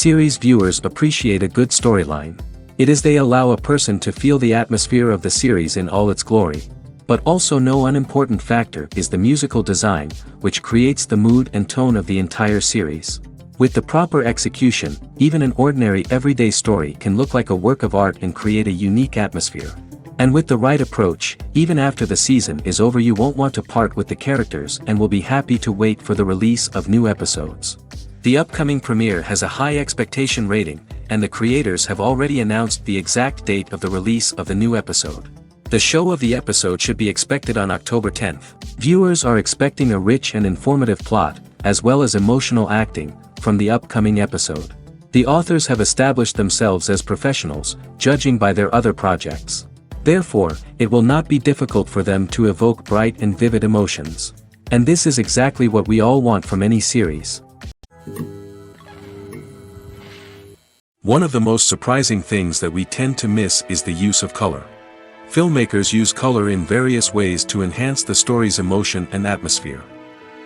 Series viewers appreciate a good storyline. It is they allow a person to feel the atmosphere of the series in all its glory. But also no unimportant factor is the musical design, which creates the mood and tone of the entire series. With the proper execution, even an ordinary everyday story can look like a work of art and create a unique atmosphere. And with the right approach, even after the season is over you won't want to part with the characters and will be happy to wait for the release of new episodes. The upcoming premiere has a high expectation rating, and the creators have already announced the exact date of the release of the new episode. The show of the episode should be expected on October 10th. Viewers are expecting a rich and informative plot, as well as emotional acting, from the upcoming episode. The authors have established themselves as professionals, judging by their other projects. Therefore, it will not be difficult for them to evoke bright and vivid emotions. And this is exactly what we all want from any series. One of the most surprising things that we tend to miss is the use of color. Filmmakers use color in various ways to enhance the story's emotion and atmosphere.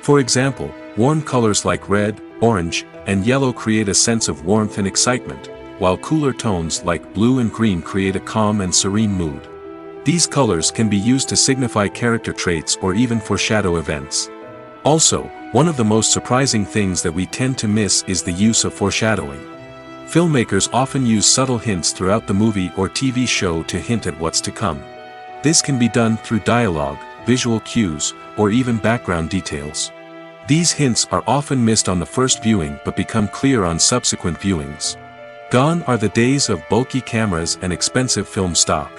For example, warm colors like red, orange, and yellow create a sense of warmth and excitement, while cooler tones like blue and green create a calm and serene mood. These colors can be used to signify character traits or even foreshadow events. Also, one of the most surprising things that we tend to miss is the use of foreshadowing. Filmmakers often use subtle hints throughout the movie or TV show to hint at what's to come. This can be done through dialogue, visual cues, or even background details. These hints are often missed on the first viewing but become clear on subsequent viewings. Gone are the days of bulky cameras and expensive film stock.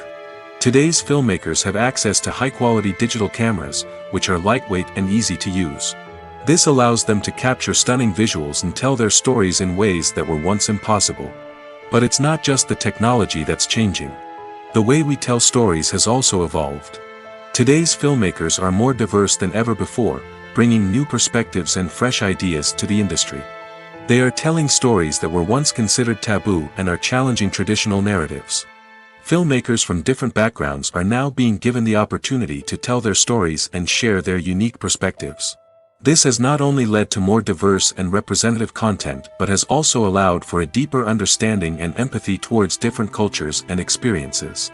Today's filmmakers have access to high-quality digital cameras, which are lightweight and easy to use. This allows them to capture stunning visuals and tell their stories in ways that were once impossible. But it's not just the technology that's changing. The way we tell stories has also evolved. Today's filmmakers are more diverse than ever before, bringing new perspectives and fresh ideas to the industry. They are telling stories that were once considered taboo and are challenging traditional narratives. Filmmakers from different backgrounds are now being given the opportunity to tell their stories and share their unique perspectives. This has not only led to more diverse and representative content but has also allowed for a deeper understanding and empathy towards different cultures and experiences.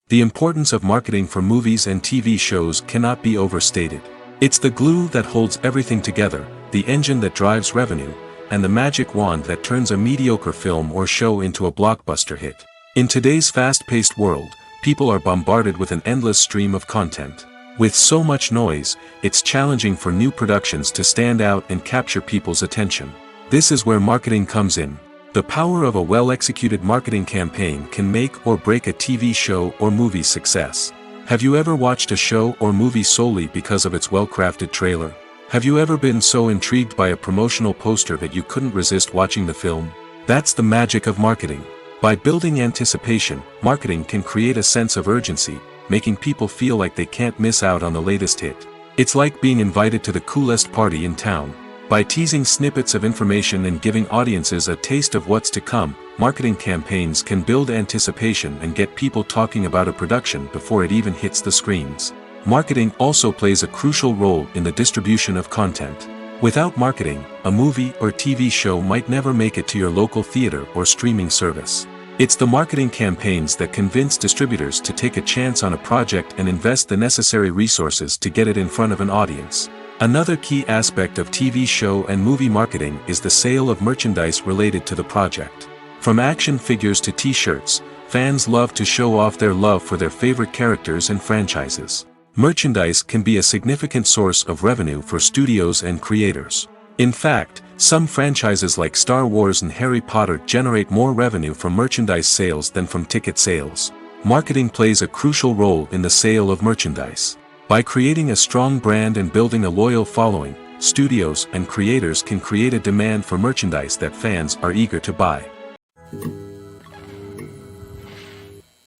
The importance of marketing for movies and TV shows cannot be overstated. It's the glue that holds everything together, the engine that drives revenue, and the magic wand that turns a mediocre film or show into a blockbuster hit. In today's fast-paced world, people are bombarded with an endless stream of content. With so much noise, it's challenging for new productions to stand out and capture people's attention. This is where marketing comes in. The power of a well-executed marketing campaign can make or break a TV show or movie's success. Have you ever watched a show or movie solely because of its well-crafted trailer? Have you ever been so intrigued by a promotional poster that you couldn't resist watching the film? That's the magic of marketing. By building anticipation, marketing can create a sense of urgency, making people feel like they can't miss out on the latest hit. It's like being invited to the coolest party in town. By teasing snippets of information and giving audiences a taste of what's to come, marketing campaigns can build anticipation and get people talking about a production before it even hits the screens. Marketing also plays a crucial role in the distribution of content. Without marketing, a movie or TV show might never make it to your local theater or streaming service. It's the marketing campaigns that convince distributors to take a chance on a project and invest the necessary resources to get it in front of an audience. Another key aspect of TV show and movie marketing is the sale of merchandise related to the project. From action figures to t-shirts, fans love to show off their love for their favorite characters and franchises. Merchandise can be a significant source of revenue for studios and creators. In fact, some franchises like Star Wars and Harry Potter generate more revenue from merchandise sales than from ticket sales. Marketing plays a crucial role in the sale of merchandise. By creating a strong brand and building a loyal following, studios and creators can create a demand for merchandise that fans are eager to buy.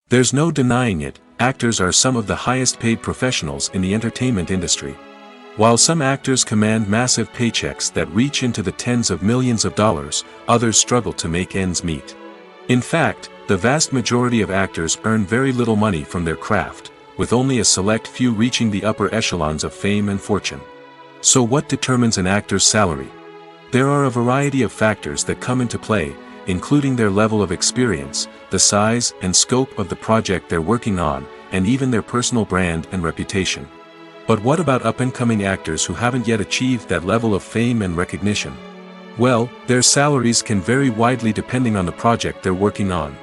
There's no denying it, actors are some of the highest paid professionals in the entertainment industry. While some actors command massive paychecks that reach into the tens of millions of dollars, others struggle to make ends meet. In fact, the vast majority of actors earn very little money from their craft, with only a select few reaching the upper echelons of fame and fortune. So what determines an actor's salary? There are a variety of factors that come into play, including their level of experience, the size and scope of the project they're working on, and even their personal brand and reputation. But what about up-and-coming actors who haven't yet achieved that level of fame and recognition? Well, their salaries can vary widely depending on the project they're working on.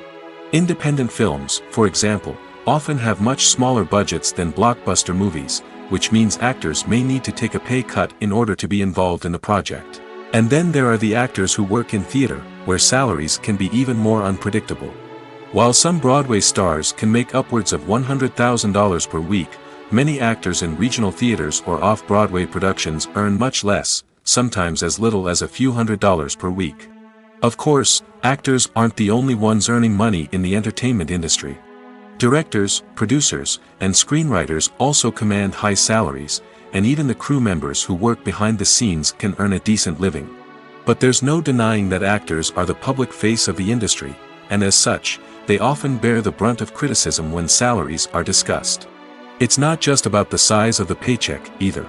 Independent films, for example, often have much smaller budgets than blockbuster movies, which means actors may need to take a pay cut in order to be involved in the project. And then there are the actors who work in theater, where salaries can be even more unpredictable. While some Broadway stars can make upwards of $100,000 per week, many actors in regional theaters or off-Broadway productions earn much less, sometimes as little as a few $100s per week. Of course, actors aren't the only ones earning money in the entertainment industry. Directors, producers, and screenwriters also command high salaries, and even the crew members who work behind the scenes can earn a decent living. But there's no denying that actors are the public face of the industry, and as such, they often bear the brunt of criticism when salaries are discussed. It's not just about the size of the paycheck, either.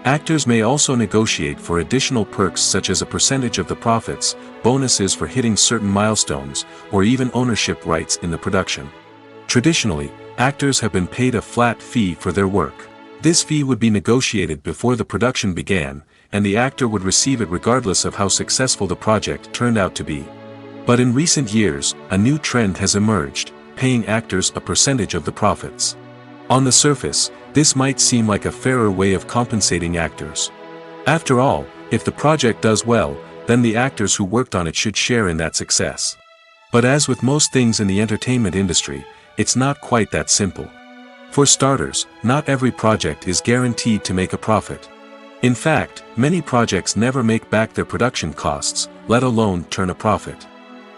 Actors may also negotiate for additional perks such as a percentage of the profits, bonuses for hitting certain milestones, or even ownership rights in the production. Traditionally, actors have been paid a flat fee for their work. This fee would be negotiated before the production began, and the actor would receive it regardless of how successful the project turned out to be. But in recent years, a new trend has emerged, paying actors a percentage of the profits. On the surface, this might seem like a fairer way of compensating actors. After all, if the project does well, then the actors who worked on it should share in that success. But as with most things in the entertainment industry, it's not quite that simple. For starters, not every project is guaranteed to make a profit. In fact, many projects never make back their production costs, let alone turn a profit.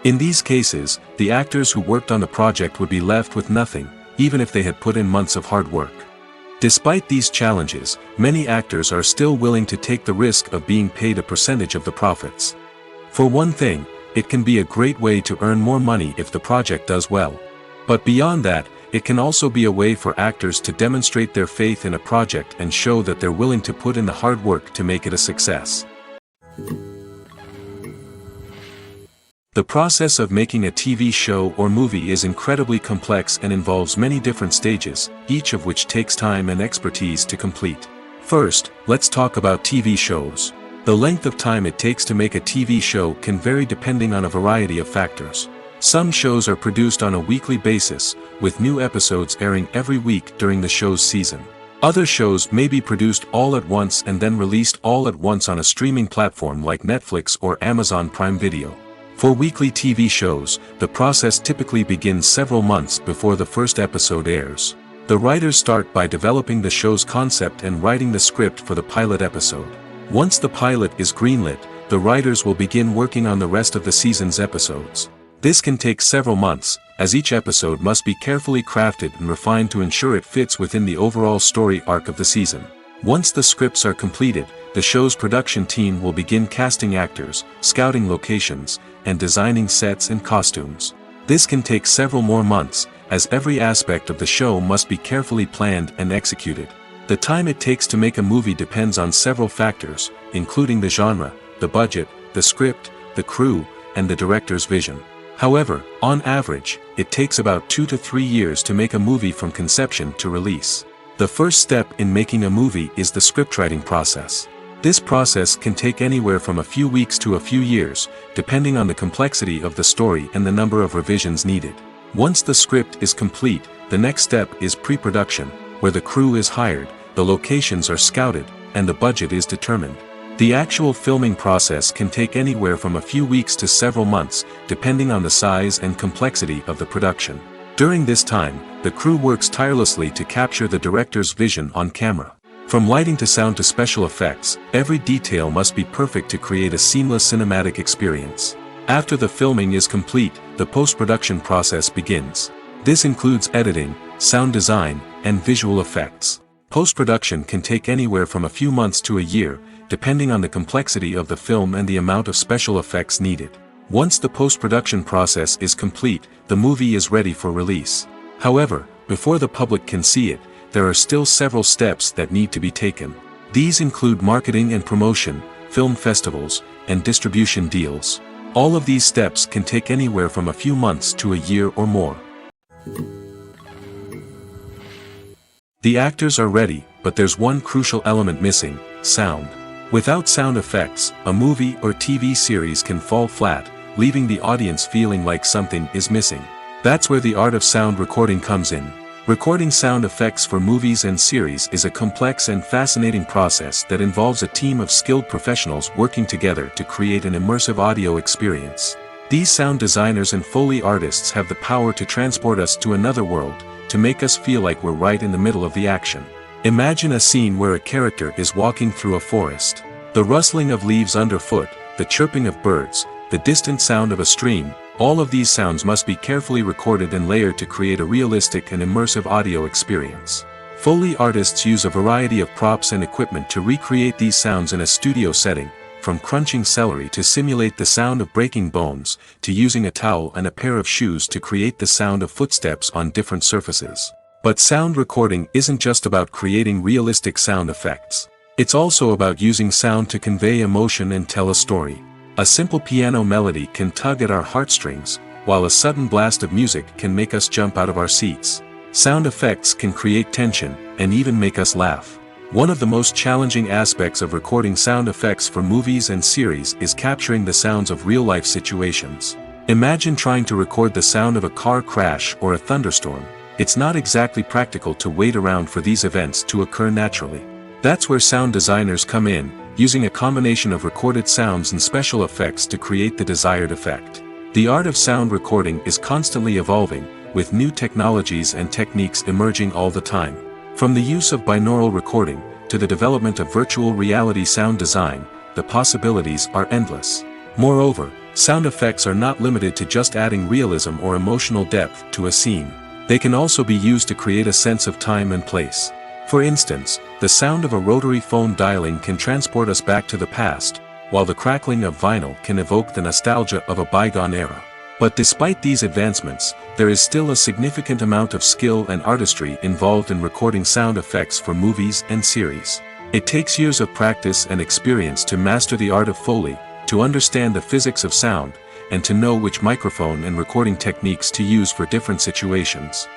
In these cases, the actors who worked on the project would be left with nothing, even if they had put in months of hard work. Despite these challenges, many actors are still willing to take the risk of being paid a percentage of the profits. For one thing, it can be a great way to earn more money if the project does well. But beyond that, it can also be a way for actors to demonstrate their faith in a project and show that they're willing to put in the hard work to make it a success. The process of making a TV show or movie is incredibly complex and involves many different stages, each of which takes time and expertise to complete. First, let's talk about TV shows. The length of time it takes to make a TV show can vary depending on a variety of factors. Some shows are produced on a weekly basis, with new episodes airing every week during the show's season. Other shows may be produced all at once and then released all at once on a streaming platform like Netflix or Amazon Prime Video. For weekly TV shows, the process typically begins several months before the first episode airs. The writers start by developing the show's concept and writing the script for the pilot episode. Once the pilot is greenlit, the writers will begin working on the rest of the season's episodes. This can take several months, as each episode must be carefully crafted and refined to ensure it fits within the overall story arc of the season. Once the scripts are completed, the show's production team will begin casting actors, scouting locations, and designing sets and costumes. This can take several more months, as every aspect of the show must be carefully planned and executed. The time it takes to make a movie depends on several factors, including the genre, the budget, the script, the crew, and the director's vision. However, on average, it takes about 2 to 3 years to make a movie from conception to release. The first step in making a movie is the scriptwriting process. This process can take anywhere from a few weeks to a few years, depending on the complexity of the story and the number of revisions needed. Once the script is complete, the next step is pre-production, where the crew is hired, the locations are scouted, and the budget is determined. The actual filming process can take anywhere from a few weeks to several months, depending on the size and complexity of the production. During this time, the crew works tirelessly to capture the director's vision on camera. From lighting to sound to special effects, every detail must be perfect to create a seamless cinematic experience. After the filming is complete, the post-production process begins. This includes editing, sound design, and visual effects. Post-production can take anywhere from a few months to a year, depending on the complexity of the film and the amount of special effects needed. Once the post-production process is complete, the movie is ready for release. However, before the public can see it, there are still several steps that need to be taken. These include marketing and promotion, film festivals, and distribution deals. All of these steps can take anywhere from a few months to a year or more. The actors are ready, but there's one crucial element missing: sound. Without sound effects, a movie or TV series can fall flat, leaving the audience feeling like something is missing. That's where the art of sound recording comes in. Recording sound effects for movies and series is a complex and fascinating process that involves a team of skilled professionals working together to create an immersive audio experience. These sound designers and Foley artists have the power to transport us to another world, to make us feel like we're right in the middle of the action. Imagine a scene where a character is walking through a forest. The rustling of leaves underfoot, the chirping of birds, the distant sound of a stream, all of these sounds must be carefully recorded and layered to create a realistic and immersive audio experience. Foley artists use a variety of props and equipment to recreate these sounds in a studio setting, from crunching celery to simulate the sound of breaking bones, to using a towel and a pair of shoes to create the sound of footsteps on different surfaces. But sound recording isn't just about creating realistic sound effects. It's also about using sound to convey emotion and tell a story. A simple piano melody can tug at our heartstrings, while a sudden blast of music can make us jump out of our seats. Sound effects can create tension, and even make us laugh. One of the most challenging aspects of recording sound effects for movies and series is capturing the sounds of real-life situations. Imagine trying to record the sound of a car crash or a thunderstorm. It's not exactly practical to wait around for these events to occur naturally. That's where sound designers come in, using a combination of recorded sounds and special effects to create the desired effect. The art of sound recording is constantly evolving, with new technologies and techniques emerging all the time. From the use of binaural recording, to the development of virtual reality sound design, the possibilities are endless. Moreover, sound effects are not limited to just adding realism or emotional depth to a scene. They can also be used to create a sense of time and place. For instance, the sound of a rotary phone dialing can transport us back to the past, while the crackling of vinyl can evoke the nostalgia of a bygone era. But despite these advancements, there is still a significant amount of skill and artistry involved in recording sound effects for movies and series. It takes years of practice and experience to master the art of Foley, to understand the physics of sound, and to know which microphone and recording techniques to use for different situations.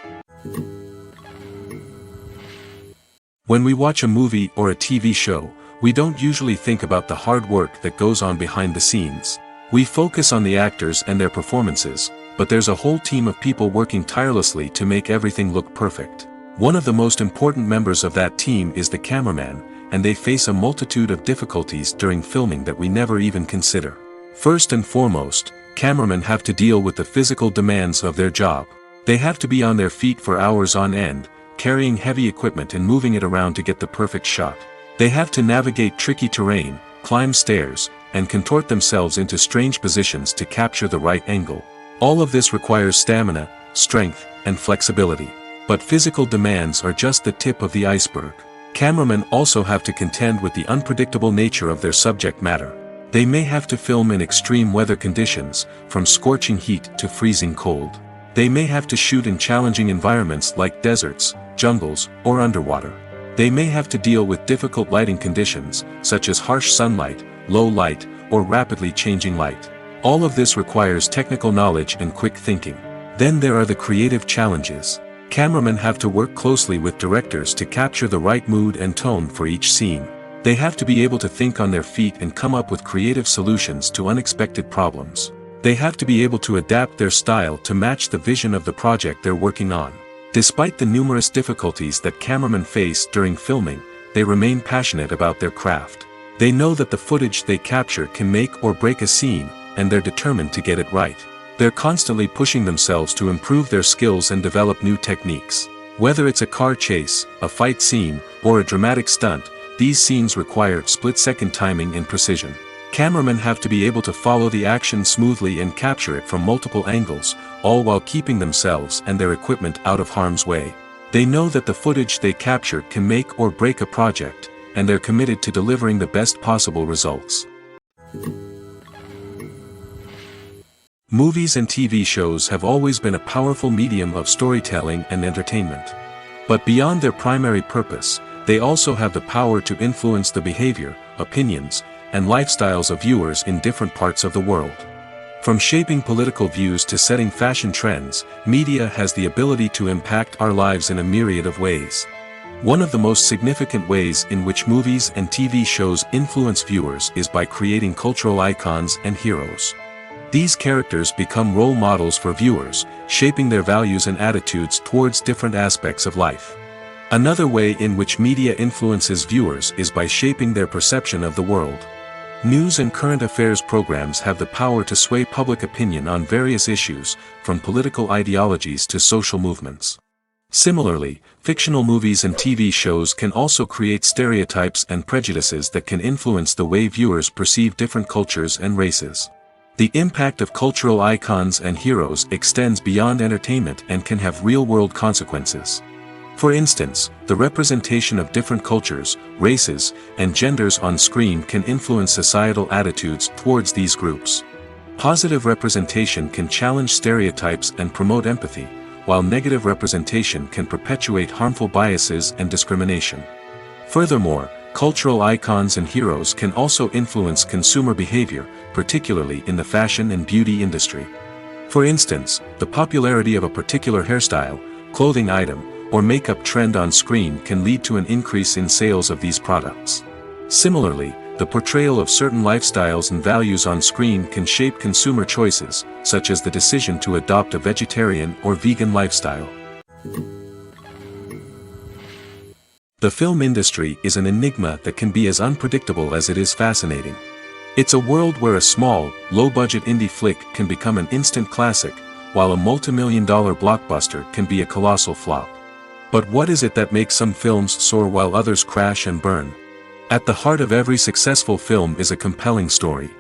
When we watch a movie or a TV show, we don't usually think about the hard work that goes on behind the scenes. We focus on the actors and their performances, but there's a whole team of people working tirelessly to make everything look perfect. One of the most important members of that team is the cameraman, and they face a multitude of difficulties during filming that we never even consider. First and foremost, cameramen have to deal with the physical demands of their job. They have to be on their feet for hours on end, carrying heavy equipment and moving it around to get the perfect shot. They have to navigate tricky terrain, climb stairs, and contort themselves into strange positions to capture the right angle. All of this requires stamina, strength, and flexibility. But physical demands are just the tip of the iceberg. Cameramen also have to contend with the unpredictable nature of their subject matter. They may have to film in extreme weather conditions, from scorching heat to freezing cold. They may have to shoot in challenging environments like deserts, jungles, or underwater. They may have to deal with difficult lighting conditions, such as harsh sunlight, low light, or rapidly changing light. All of this requires technical knowledge and quick thinking. Then there are the creative challenges. Cameramen have to work closely with directors to capture the right mood and tone for each scene. They have to be able to think on their feet and come up with creative solutions to unexpected problems. They have to be able to adapt their style to match the vision of the project they're working on. Despite the numerous difficulties that cameramen face during filming, they remain passionate about their craft. They know that the footage they capture can make or break a scene, and they're determined to get it right. They're constantly pushing themselves to improve their skills and develop new techniques. Whether it's a car chase, a fight scene, or a dramatic stunt, these scenes require split-second timing and precision. Cameramen have to be able to follow the action smoothly and capture it from multiple angles, all while keeping themselves and their equipment out of harm's way. They know that the footage they capture can make or break a project, and they're committed to delivering the best possible results. Movies and TV shows have always been a powerful medium of storytelling and entertainment. But beyond their primary purpose, they also have the power to influence the behavior, opinions, and lifestyles of viewers in different parts of the world. From shaping political views to setting fashion trends, media has the ability to impact our lives in a myriad of ways. One of the most significant ways in which movies and TV shows influence viewers is by creating cultural icons and heroes. These characters become role models for viewers, shaping their values and attitudes towards different aspects of life. Another way in which media influences viewers is by shaping their perception of the world. News and current affairs programs have the power to sway public opinion on various issues, from political ideologies to social movements. Similarly, fictional movies and TV shows can also create stereotypes and prejudices that can influence the way viewers perceive different cultures and races. The impact of cultural icons and heroes extends beyond entertainment and can have real-world consequences. For instance, the representation of different cultures, races, and genders on screen can influence societal attitudes towards these groups. Positive representation can challenge stereotypes and promote empathy, while negative representation can perpetuate harmful biases and discrimination. Furthermore, cultural icons and heroes can also influence consumer behavior, particularly in the fashion and beauty industry. For instance, the popularity of a particular hairstyle, clothing item, or makeup trend on screen can lead to an increase in sales of these products. Similarly, the portrayal of certain lifestyles and values on screen can shape consumer choices, such as the decision to adopt a vegetarian or vegan lifestyle. The film industry is an enigma that can be as unpredictable as it is fascinating. It's a world where a small, low-budget indie flick can become an instant classic, while a multi-million-dollar blockbuster can be a colossal flop. But what is it that makes some films soar while others crash and burn? At the heart of every successful film is a compelling story.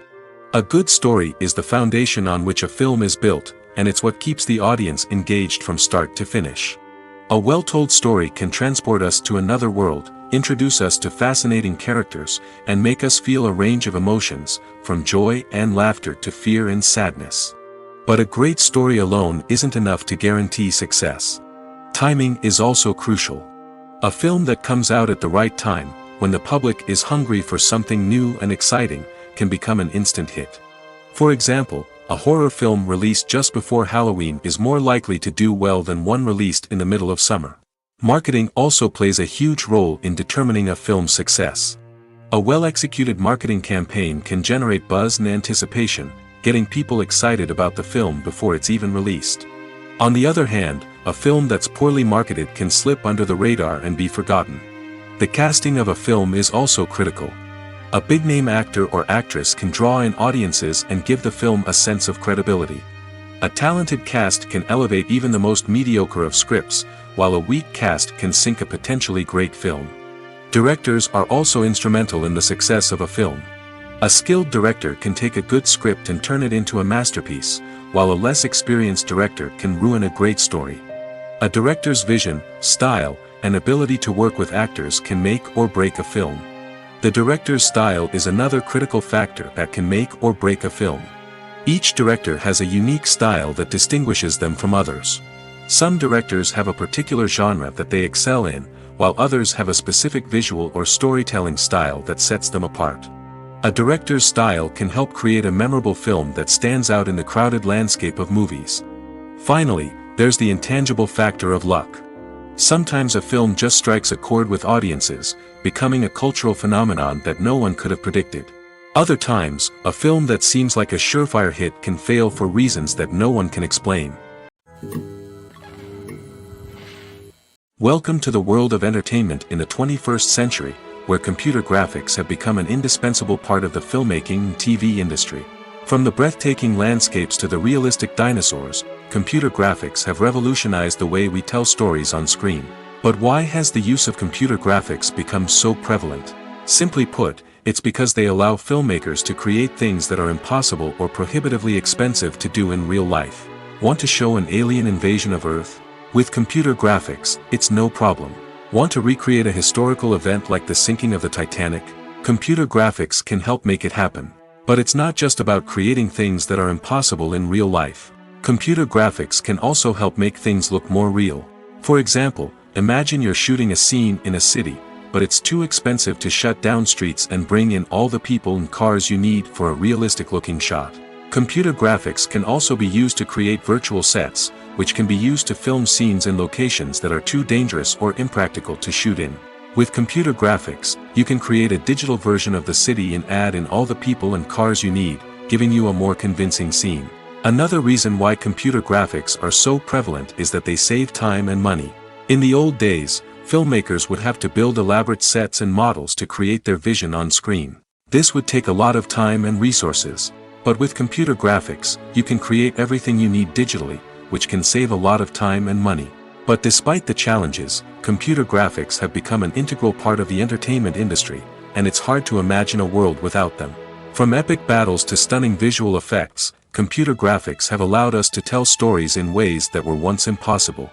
A good story is the foundation on which a film is built, and it's what keeps the audience engaged from start to finish. A well-told story can transport us to another world, introduce us to fascinating characters, and make us feel a range of emotions, from joy and laughter to fear and sadness. But a great story alone isn't enough to guarantee success. Timing is also crucial. A film that comes out at the right time, when the public is hungry for something new and exciting, can become an instant hit. For example, a horror film released just before Halloween is more likely to do well than one released in the middle of summer. Marketing also plays a huge role in determining a film's success. A well-executed marketing campaign can generate buzz and anticipation, getting people excited about the film before it's even released. On the other hand, a film that's poorly marketed can slip under the radar and be forgotten. The casting of a film is also critical. A big-name actor or actress can draw in audiences and give the film a sense of credibility. A talented cast can elevate even the most mediocre of scripts, while a weak cast can sink a potentially great film. Directors are also instrumental in the success of a film. A skilled director can take a good script and turn it into a masterpiece, while a less experienced director can ruin a great story. A director's vision, style, and ability to work with actors can make or break a film. The director's style is another critical factor that can make or break a film. Each director has a unique style that distinguishes them from others. Some directors have a particular genre that they excel in, while others have a specific visual or storytelling style that sets them apart. A director's style can help create a memorable film that stands out in the crowded landscape of movies. Finally, there's the intangible factor of luck. Sometimes a film just strikes a chord with audiences, becoming a cultural phenomenon that no one could have predicted. Other times, a film that seems like a surefire hit can fail for reasons that no one can explain. Welcome to the world of entertainment in the 21st century, where computer graphics have become an indispensable part of the filmmaking and TV industry. From the breathtaking landscapes to the realistic dinosaurs, computer graphics have revolutionized the way we tell stories on screen. But why has the use of computer graphics become so prevalent? Simply put, it's because they allow filmmakers to create things that are impossible or prohibitively expensive to do in real life. Want to show an alien invasion of Earth? With computer graphics, it's no problem. Want to recreate a historical event like the sinking of the Titanic? Computer graphics can help make it happen. But it's not just about creating things that are impossible in real life. Computer graphics can also help make things look more real. For example, imagine you're shooting a scene in a city, but it's too expensive to shut down streets and bring in all the people and cars you need for a realistic-looking shot. Computer graphics can also be used to create virtual sets, which can be used to film scenes in locations that are too dangerous or impractical to shoot in. With computer graphics, you can create a digital version of the city and add in all the people and cars you need, giving you a more convincing scene. Another reason why computer graphics are so prevalent is that they save time and money. In the old days, filmmakers would have to build elaborate sets and models to create their vision on screen. This would take a lot of time and resources. But with computer graphics, you can create everything you need digitally, which can save a lot of time and money. But despite the challenges, computer graphics have become an integral part of the entertainment industry, and it's hard to imagine a world without them. From epic battles to stunning visual effects, computer graphics have allowed us to tell stories in ways that were once impossible.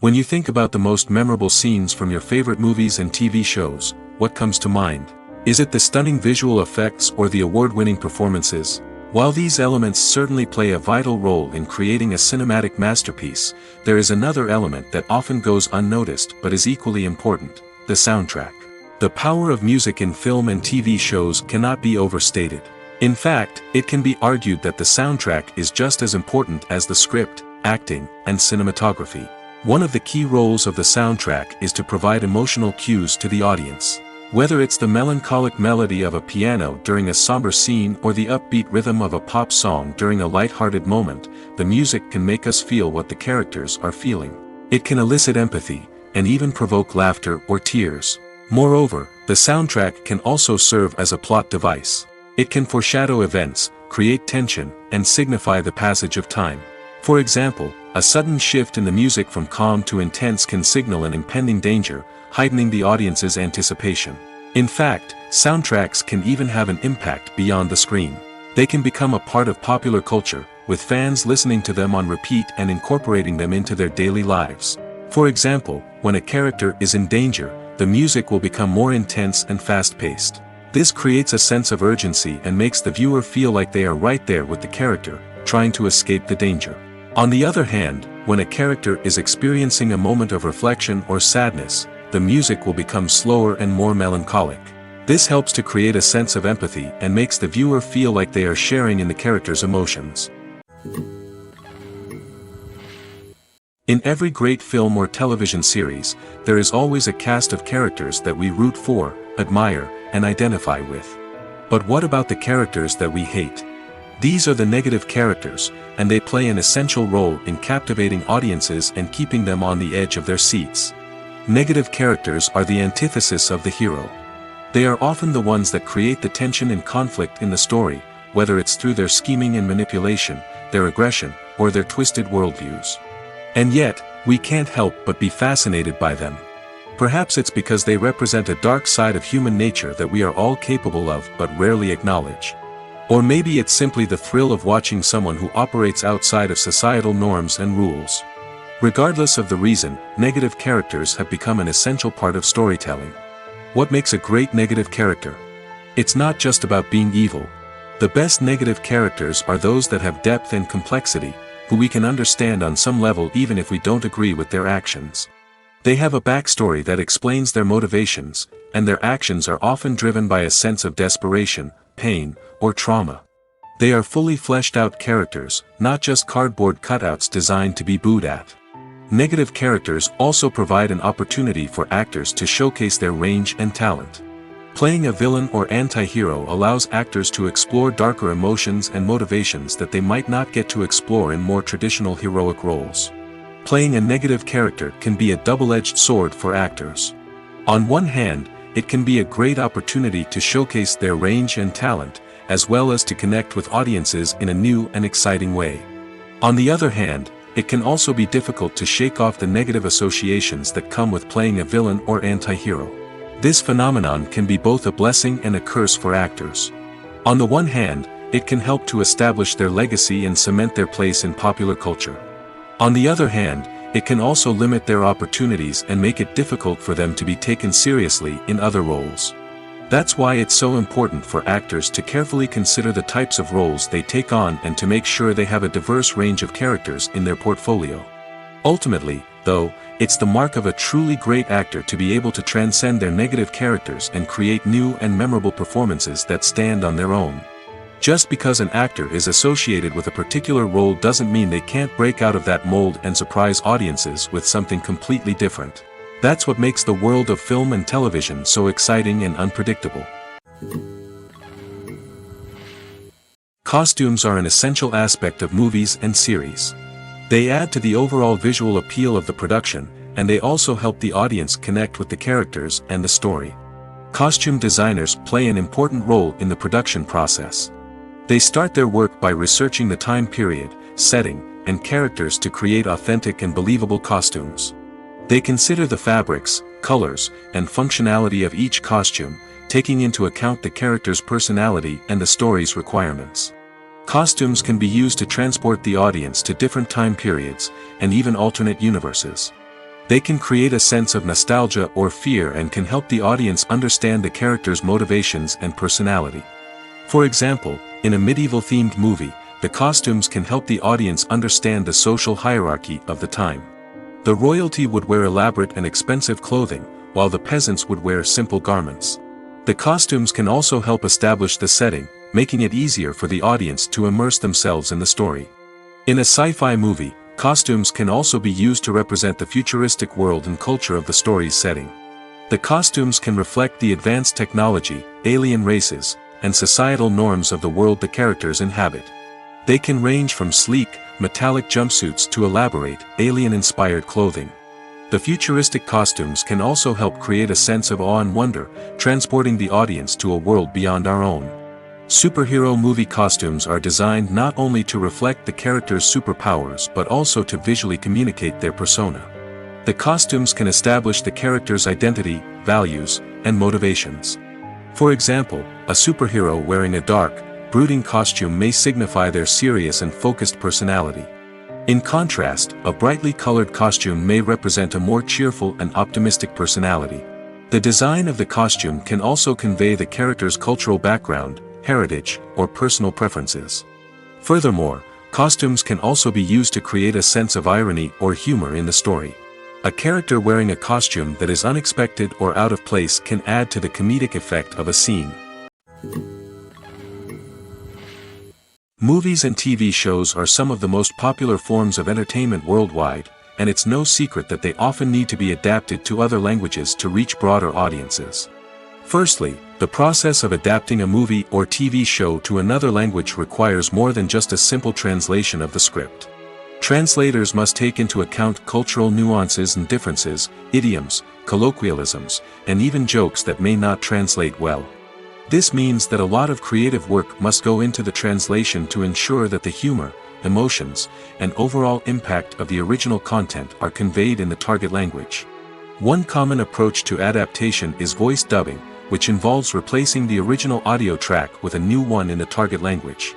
When you think about the most memorable scenes from your favorite movies and TV shows, what comes to mind? Is it the stunning visual effects or the award-winning performances? While these elements certainly play a vital role in creating a cinematic masterpiece, there is another element that often goes unnoticed but is equally important: the soundtrack. The power of music in film and TV shows cannot be overstated. In fact, it can be argued that the soundtrack is just as important as the script, acting, and cinematography. One of the key roles of the soundtrack is to provide emotional cues to the audience. Whether it's the melancholic melody of a piano during a somber scene or the upbeat rhythm of a pop song during a light-hearted moment, the music can make us feel what the characters are feeling. It can elicit empathy, and even provoke laughter or tears. Moreover, the soundtrack can also serve as a plot device. It can foreshadow events, create tension, and signify the passage of time. For example, a sudden shift in the music from calm to intense can signal an impending danger, heightening the audience's anticipation. In fact, soundtracks can even have an impact beyond the screen. They can become a part of popular culture, with fans listening to them on repeat and incorporating them into their daily lives. For example, when a character is in danger, the music will become more intense and fast-paced. This creates a sense of urgency and makes the viewer feel like they are right there with the character, trying to escape the danger. On the other hand, when a character is experiencing a moment of reflection or sadness, the music will become slower and more melancholic. This helps to create a sense of empathy and makes the viewer feel like they are sharing in the character's emotions. In every great film or television series, there is always a cast of characters that we root for, admire, and identify with. But what about the characters that we hate? These are the negative characters, and they play an essential role in captivating audiences and keeping them on the edge of their seats. Negative characters are the antithesis of the hero. They are often the ones that create the tension and conflict in the story, whether it's through their scheming and manipulation, their aggression, or their twisted worldviews. And yet, we can't help but be fascinated by them. Perhaps it's because they represent a dark side of human nature that we are all capable of but rarely acknowledge. Or maybe it's simply the thrill of watching someone who operates outside of societal norms and rules. Regardless of the reason, negative characters have become an essential part of storytelling. What makes a great negative character? It's not just about being evil. The best negative characters are those that have depth and complexity, who we can understand on some level even if we don't agree with their actions. They have a backstory that explains their motivations, and their actions are often driven by a sense of desperation, pain, or trauma. They are fully fleshed out characters, not just cardboard cutouts designed to be booed at. Negative characters also provide an opportunity for actors to showcase their range and talent. Playing a villain or anti-hero allows actors to explore darker emotions and motivations that they might not get to explore in more traditional heroic roles. Playing a negative character can be a double-edged sword for actors. On one hand, it can be a great opportunity to showcase their range and talent, as well as to connect with audiences in a new and exciting way. On the other hand, it can also be difficult to shake off the negative associations that come with playing a villain or anti-hero. This phenomenon can be both a blessing and a curse for actors. On the one hand, it can help to establish their legacy and cement their place in popular culture. On the other hand, it can also limit their opportunities and make it difficult for them to be taken seriously in other roles. That's why it's so important for actors to carefully consider the types of roles they take on and to make sure they have a diverse range of characters in their portfolio. Ultimately, Though, it's the mark of a truly great actor to be able to transcend their negative characters and create new and memorable performances that stand on their own. Just because an actor is associated with a particular role doesn't mean they can't break out of that mold and surprise audiences with something completely different. That's what makes the world of film and television so exciting and unpredictable. Costumes are an essential aspect of movies and series. They add to the overall visual appeal of the production, and they also help the audience connect with the characters and the story. Costume designers play an important role in the production process. They start their work by researching the time period, setting, and characters to create authentic and believable costumes. They consider the fabrics, colors, and functionality of each costume, taking into account the character's personality and the story's requirements. Costumes can be used to transport the audience to different time periods, and even alternate universes. They can create a sense of nostalgia or fear and can help the audience understand the character's motivations and personality. For example, in a medieval-themed movie, the costumes can help the audience understand the social hierarchy of the time. The royalty would wear elaborate and expensive clothing, while the peasants would wear simple garments. The costumes can also help establish the setting, making it easier for the audience to immerse themselves in the story. In a sci-fi movie, costumes can also be used to represent the futuristic world and culture of the story's setting. The costumes can reflect the advanced technology, alien races, and societal norms of the world the characters inhabit. They can range from sleek, metallic jumpsuits to elaborate, alien-inspired clothing. The futuristic costumes can also help create a sense of awe and wonder, transporting the audience to a world beyond our own. Superhero movie costumes are designed not only to reflect the character's superpowers but also to visually communicate their persona. The costumes can establish the character's identity, values, and motivations. For example, a superhero wearing a dark, brooding costume may signify their serious and focused personality. In contrast, a brightly colored costume may represent a more cheerful and optimistic personality. The design of the costume can also convey the character's cultural background, heritage, or personal preferences. Furthermore, costumes can also be used to create a sense of irony or humor in the story. A character wearing a costume that is unexpected or out of place can add to the comedic effect of a scene. Movies and TV shows are some of the most popular forms of entertainment worldwide, and it's no secret that they often need to be adapted to other languages to reach broader audiences. Firstly, the process of adapting a movie or TV show to another language requires more than just a simple translation of the script. Translators must take into account cultural nuances and differences, idioms, colloquialisms, and even jokes that may not translate well. This means that a lot of creative work must go into the translation to ensure that the humor, emotions, and overall impact of the original content are conveyed in the target language. One common approach to adaptation is voice dubbing, which involves replacing the original audio track with a new one in the target language.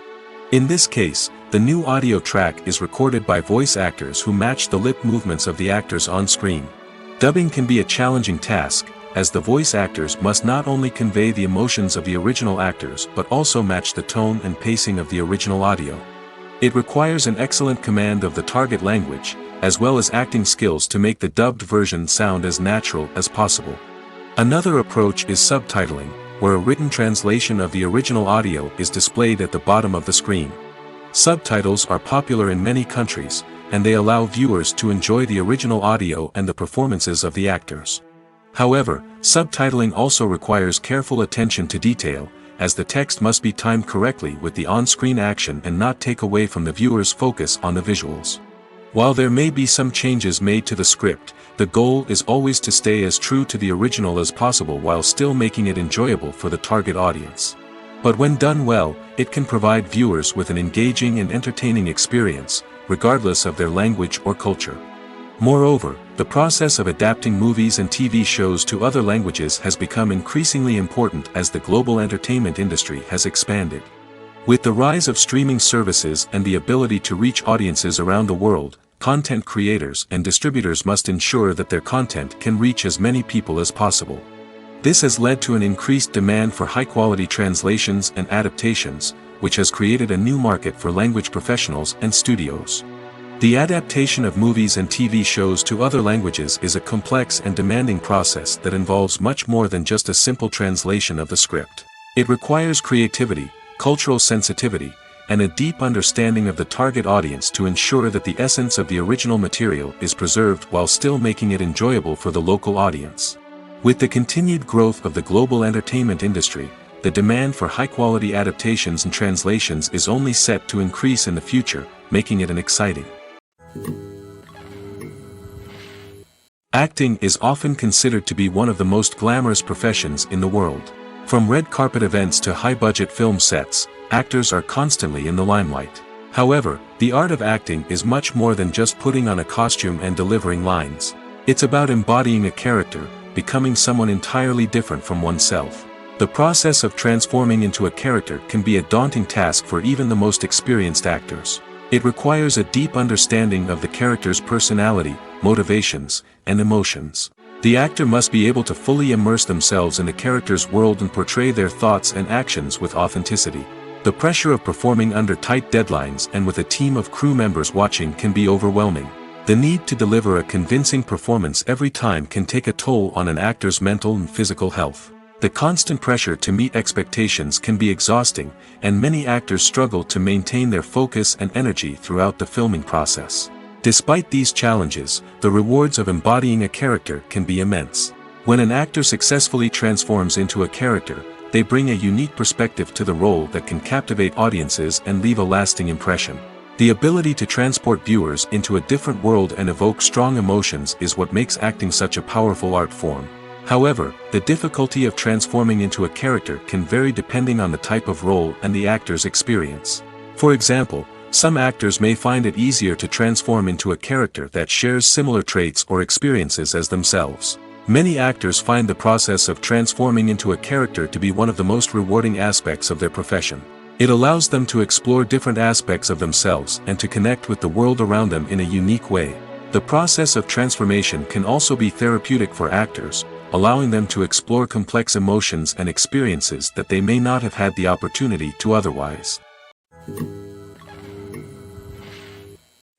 In this case, the new audio track is recorded by voice actors who match the lip movements of the actors on screen. Dubbing can be a challenging task, as the voice actors must not only convey the emotions of the original actors but also match the tone and pacing of the original audio. It requires an excellent command of the target language, as well as acting skills to make the dubbed version sound as natural as possible. Another approach is subtitling, where a written translation of the original audio is displayed at the bottom of the screen. Subtitles are popular in many countries, and they allow viewers to enjoy the original audio and the performances of the actors. However, subtitling also requires careful attention to detail, as the text must be timed correctly with the on-screen action and not take away from the viewer's focus on the visuals. While there may be some changes made to the script, the goal is always to stay as true to the original as possible while still making it enjoyable for the target audience. But when done well, it can provide viewers with an engaging and entertaining experience, regardless of their language or culture. Moreover, the process of adapting movies and TV shows to other languages has become increasingly important as the global entertainment industry has expanded. With the rise of streaming services and the ability to reach audiences around the world, content creators and distributors must ensure that their content can reach as many people as possible. This has led to an increased demand for high-quality translations and adaptations, which has created a new market for language professionals and studios. The adaptation of movies and TV shows to other languages is a complex and demanding process that involves much more than just a simple translation of the script. It requires creativity, cultural sensitivity, and a deep understanding of the target audience to ensure that the essence of the original material is preserved while still making it enjoyable for the local audience. With the continued growth of the global entertainment industry, the demand for high-quality adaptations and translations is only set to increase in the future, making it an exciting. Acting is often considered to be one of the most glamorous professions in the world. From red carpet events to high-budget film sets, actors are constantly in the limelight. However, the art of acting is much more than just putting on a costume and delivering lines. It's about embodying a character, becoming someone entirely different from oneself. The process of transforming into a character can be a daunting task for even the most experienced actors. It requires a deep understanding of the character's personality, motivations, and emotions. The actor must be able to fully immerse themselves in the character's world and portray their thoughts and actions with authenticity. The pressure of performing under tight deadlines and with a team of crew members watching can be overwhelming. The need to deliver a convincing performance every time can take a toll on an actor's mental and physical health. The constant pressure to meet expectations can be exhausting, and many actors struggle to maintain their focus and energy throughout the filming process. Despite these challenges, the rewards of embodying a character can be immense. When an actor successfully transforms into a character, they bring a unique perspective to the role that can captivate audiences and leave a lasting impression. The ability to transport viewers into a different world and evoke strong emotions is what makes acting such a powerful art form. However, the difficulty of transforming into a character can vary depending on the type of role and the actor's experience. For example, some actors may find it easier to transform into a character that shares similar traits or experiences as themselves. Many actors find the process of transforming into a character to be one of the most rewarding aspects of their profession. It allows them to explore different aspects of themselves and to connect with the world around them in a unique way. The process of transformation can also be therapeutic for actors, allowing them to explore complex emotions and experiences that they may not have had the opportunity to otherwise.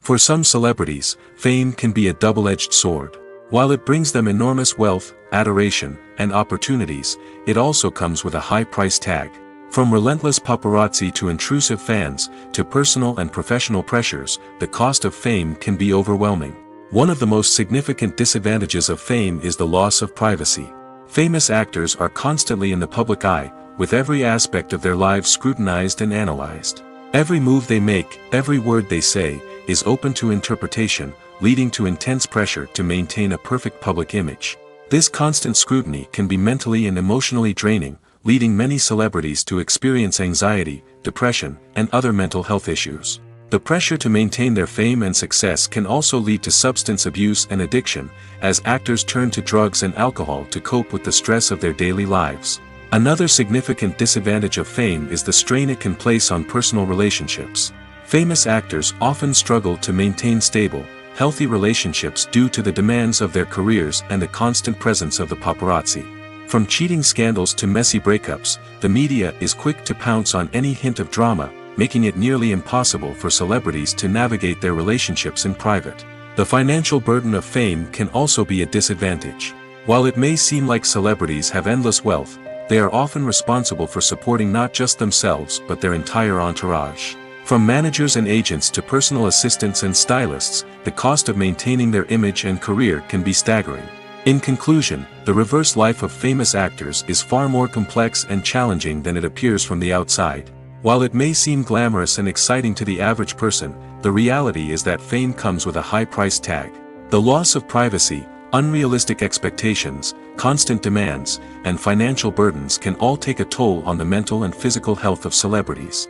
For some celebrities, fame can be a double-edged sword. While it brings them enormous wealth, adoration, and opportunities, it also comes with a high price tag. From relentless paparazzi to intrusive fans, to personal and professional pressures, the cost of fame can be overwhelming. One of the most significant disadvantages of fame is the loss of privacy. Famous actors are constantly in the public eye, with every aspect of their lives scrutinized and analyzed. Every move they make, every word they say, is open to interpretation, leading to intense pressure to maintain a perfect public image. This constant scrutiny can be mentally and emotionally draining, leading many celebrities to experience anxiety, depression, and other mental health issues. The pressure to maintain their fame and success can also lead to substance abuse and addiction, as actors turn to drugs and alcohol to cope with the stress of their daily lives. Another significant disadvantage of fame is the strain it can place on personal relationships. Famous actors often struggle to maintain stable, healthy relationships due to the demands of their careers and the constant presence of the paparazzi. From cheating scandals to messy breakups, the media is quick to pounce on any hint of drama, making it nearly impossible for celebrities to navigate their relationships in private. The financial burden of fame can also be a disadvantage. While it may seem like celebrities have endless wealth, they are often responsible for supporting not just themselves but their entire entourage. From managers and agents to personal assistants and stylists, the cost of maintaining their image and career can be staggering. In conclusion, the reverse life of famous actors is far more complex and challenging than it appears from the outside. While it may seem glamorous and exciting to the average person, the reality is that fame comes with a high price tag. The loss of privacy, unrealistic expectations, constant demands, and financial burdens can all take a toll on the mental and physical health of celebrities.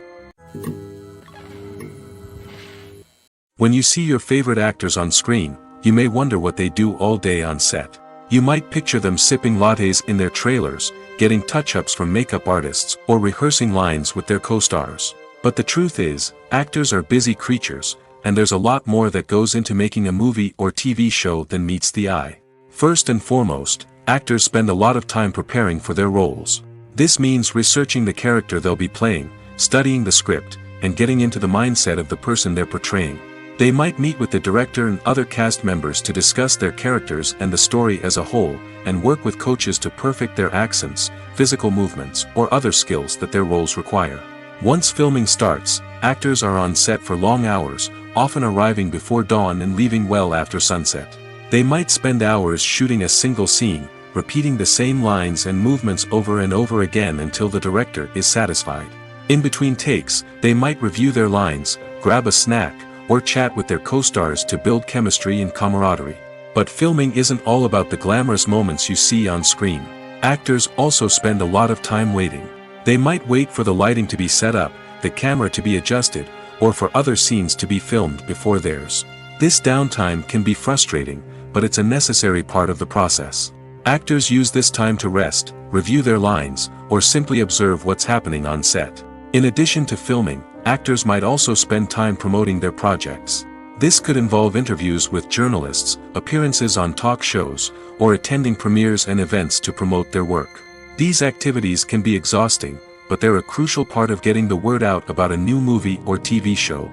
When you see your favorite actors on screen, you may wonder what they do all day on set. You might picture them sipping lattes in their trailers, getting touch-ups from makeup artists, or rehearsing lines with their co-stars. But the truth is, actors are busy creatures, and there's a lot more that goes into making a movie or TV show than meets the eye. First and foremost, actors spend a lot of time preparing for their roles. This means researching the character they'll be playing, studying the script, and getting into the mindset of the person they're portraying. They might meet with the director and other cast members to discuss their characters and the story as a whole, and work with coaches to perfect their accents, physical movements, or other skills that their roles require. Once filming starts, actors are on set for long hours, often arriving before dawn and leaving well after sunset. They might spend hours shooting a single scene, repeating the same lines and movements over and over again until the director is satisfied. In between takes, they might review their lines, grab a snack, or chat with their co-stars to build chemistry and camaraderie. But filming isn't all about the glamorous moments you see on screen. Actors also spend a lot of time waiting. They might wait for the lighting to be set up, the camera to be adjusted, or for other scenes to be filmed before theirs. This downtime can be frustrating, but it's a necessary part of the process. Actors use this time to rest, review their lines, or simply observe what's happening on set. In addition to filming, actors might also spend time promoting their projects. This could involve interviews with journalists, appearances on talk shows, or attending premieres and events to promote their work. These activities can be exhausting, but they're a crucial part of getting the word out about a new movie or TV show.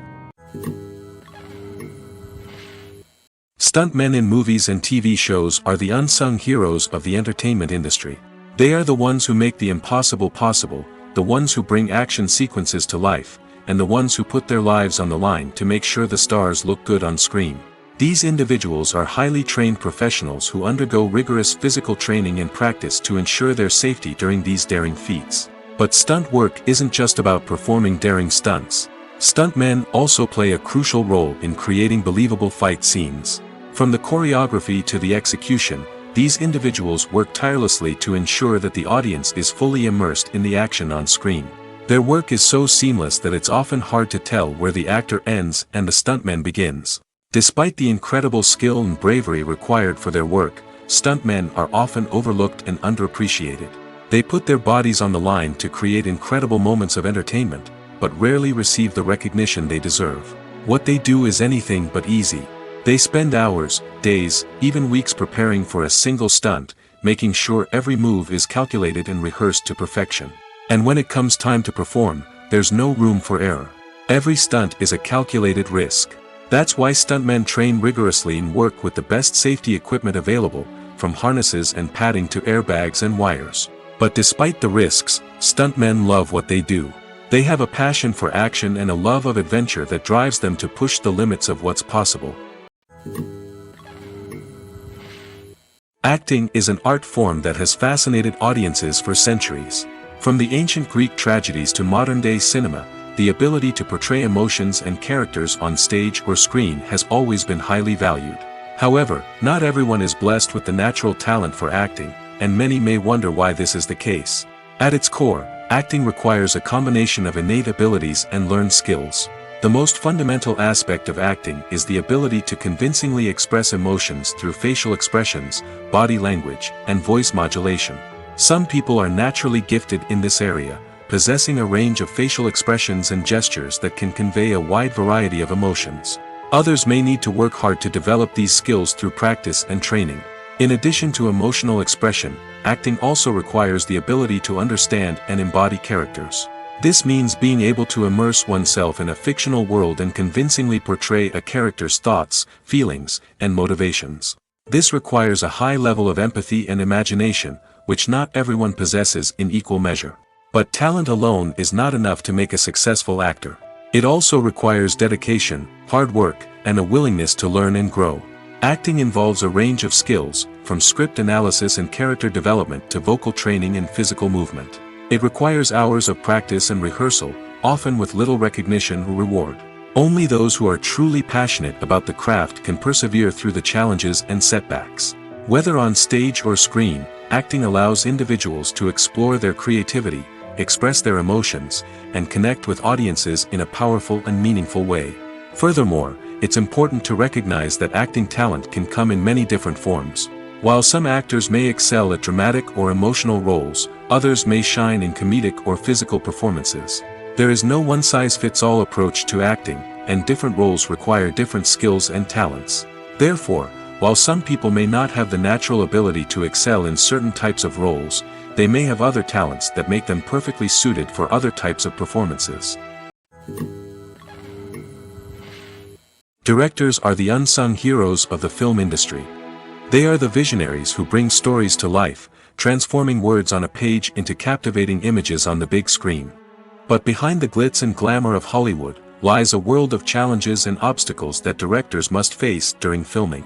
Stuntmen in movies and TV shows are the unsung heroes of the entertainment industry. They are the ones who make the impossible possible, the ones who bring action sequences to life, and the ones who put their lives on the line to make sure the stars look good on screen. These individuals are highly trained professionals who undergo rigorous physical training and practice to ensure their safety during these daring feats. But stunt work isn't just about performing daring stunts. Stuntmen also play a crucial role in creating believable fight scenes. From the choreography to the execution, these individuals work tirelessly to ensure that the audience is fully immersed in the action on screen. Their work is so seamless that it's often hard to tell where the actor ends and the stuntman begins. Despite the incredible skill and bravery required for their work, stuntmen are often overlooked and underappreciated. They put their bodies on the line to create incredible moments of entertainment, but rarely receive the recognition they deserve. What they do is anything but easy. They spend hours, days, even weeks preparing for a single stunt, making sure every move is calculated and rehearsed to perfection. And when it comes time to perform, there's no room for error. Every stunt is a calculated risk. That's why stuntmen train rigorously and work with the best safety equipment available, from harnesses and padding to airbags and wires. But despite the risks, stuntmen love what they do. They have a passion for action and a love of adventure that drives them to push the limits of what's possible. Acting is an art form that has fascinated audiences for centuries. From the ancient Greek tragedies to modern-day cinema, the ability to portray emotions and characters on stage or screen has always been highly valued. However, not everyone is blessed with the natural talent for acting, and many may wonder why this is the case. At its core, acting requires a combination of innate abilities and learned skills. The most fundamental aspect of acting is the ability to convincingly express emotions through facial expressions, body language, and voice modulation. Some people are naturally gifted in this area, possessing a range of facial expressions and gestures that can convey a wide variety of emotions. Others may need to work hard to develop these skills through practice and training. In addition to emotional expression, acting also requires the ability to understand and embody characters. This means being able to immerse oneself in a fictional world and convincingly portray a character's thoughts, feelings, and motivations. This requires a high level of empathy and imagination, which not everyone possesses in equal measure. But talent alone is not enough to make a successful actor. It also requires dedication, hard work, and a willingness to learn and grow. Acting involves a range of skills, from script analysis and character development to vocal training and physical movement. It requires hours of practice and rehearsal, often with little recognition or reward. Only those who are truly passionate about the craft can persevere through the challenges and setbacks. Whether on stage or screen, acting allows individuals to explore their creativity, express their emotions, and connect with audiences in a powerful and meaningful way. Furthermore, it's important to recognize that acting talent can come in many different forms. While some actors may excel at dramatic or emotional roles, others may shine in comedic or physical performances. There is no one-size-fits-all approach to acting, and different roles require different skills and talents. Therefore, while some people may not have the natural ability to excel in certain types of roles, they may have other talents that make them perfectly suited for other types of performances. Directors are the unsung heroes of the film industry. They are the visionaries who bring stories to life, transforming words on a page into captivating images on the big screen. But behind the glitz and glamour of Hollywood lies a world of challenges and obstacles that directors must face during filming.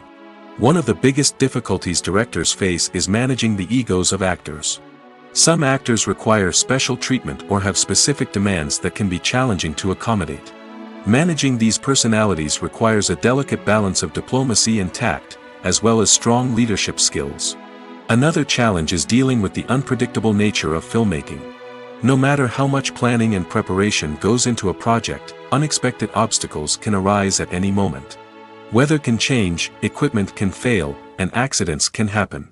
One of the biggest difficulties directors face is managing the egos of actors. Some actors require special treatment or have specific demands that can be challenging to accommodate. Managing these personalities requires a delicate balance of diplomacy and tact, as well as strong leadership skills. Another challenge is dealing with the unpredictable nature of filmmaking. No matter how much planning and preparation goes into a project, unexpected obstacles can arise at any moment. Weather can change, equipment can fail, and accidents can happen.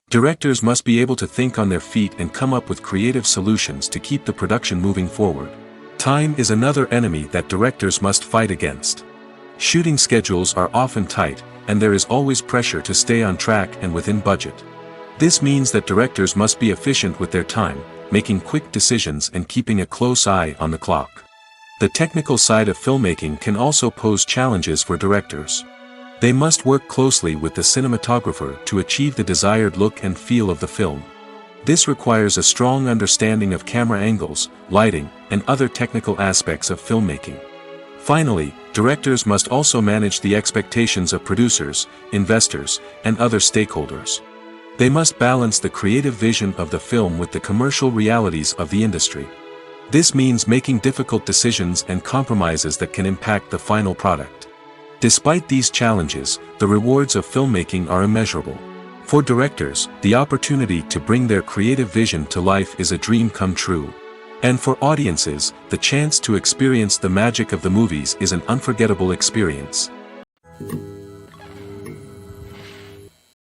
Directors must be able to think on their feet and come up with creative solutions to keep the production moving forward. Time is another enemy that directors must fight against. Shooting schedules are often tight, and there is always pressure to stay on track and within budget. This means that directors must be efficient with their time, making quick decisions and keeping a close eye on the clock. The technical side of filmmaking can also pose challenges for directors. They must work closely with the cinematographer to achieve the desired look and feel of the film. This requires a strong understanding of camera angles, lighting, and other technical aspects of filmmaking. Finally, directors must also manage the expectations of producers, investors, and other stakeholders. They must balance the creative vision of the film with the commercial realities of the industry. This means making difficult decisions and compromises that can impact the final product. Despite these challenges, the rewards of filmmaking are immeasurable. For directors, the opportunity to bring their creative vision to life is a dream come true. And for audiences, the chance to experience the magic of the movies is an unforgettable experience.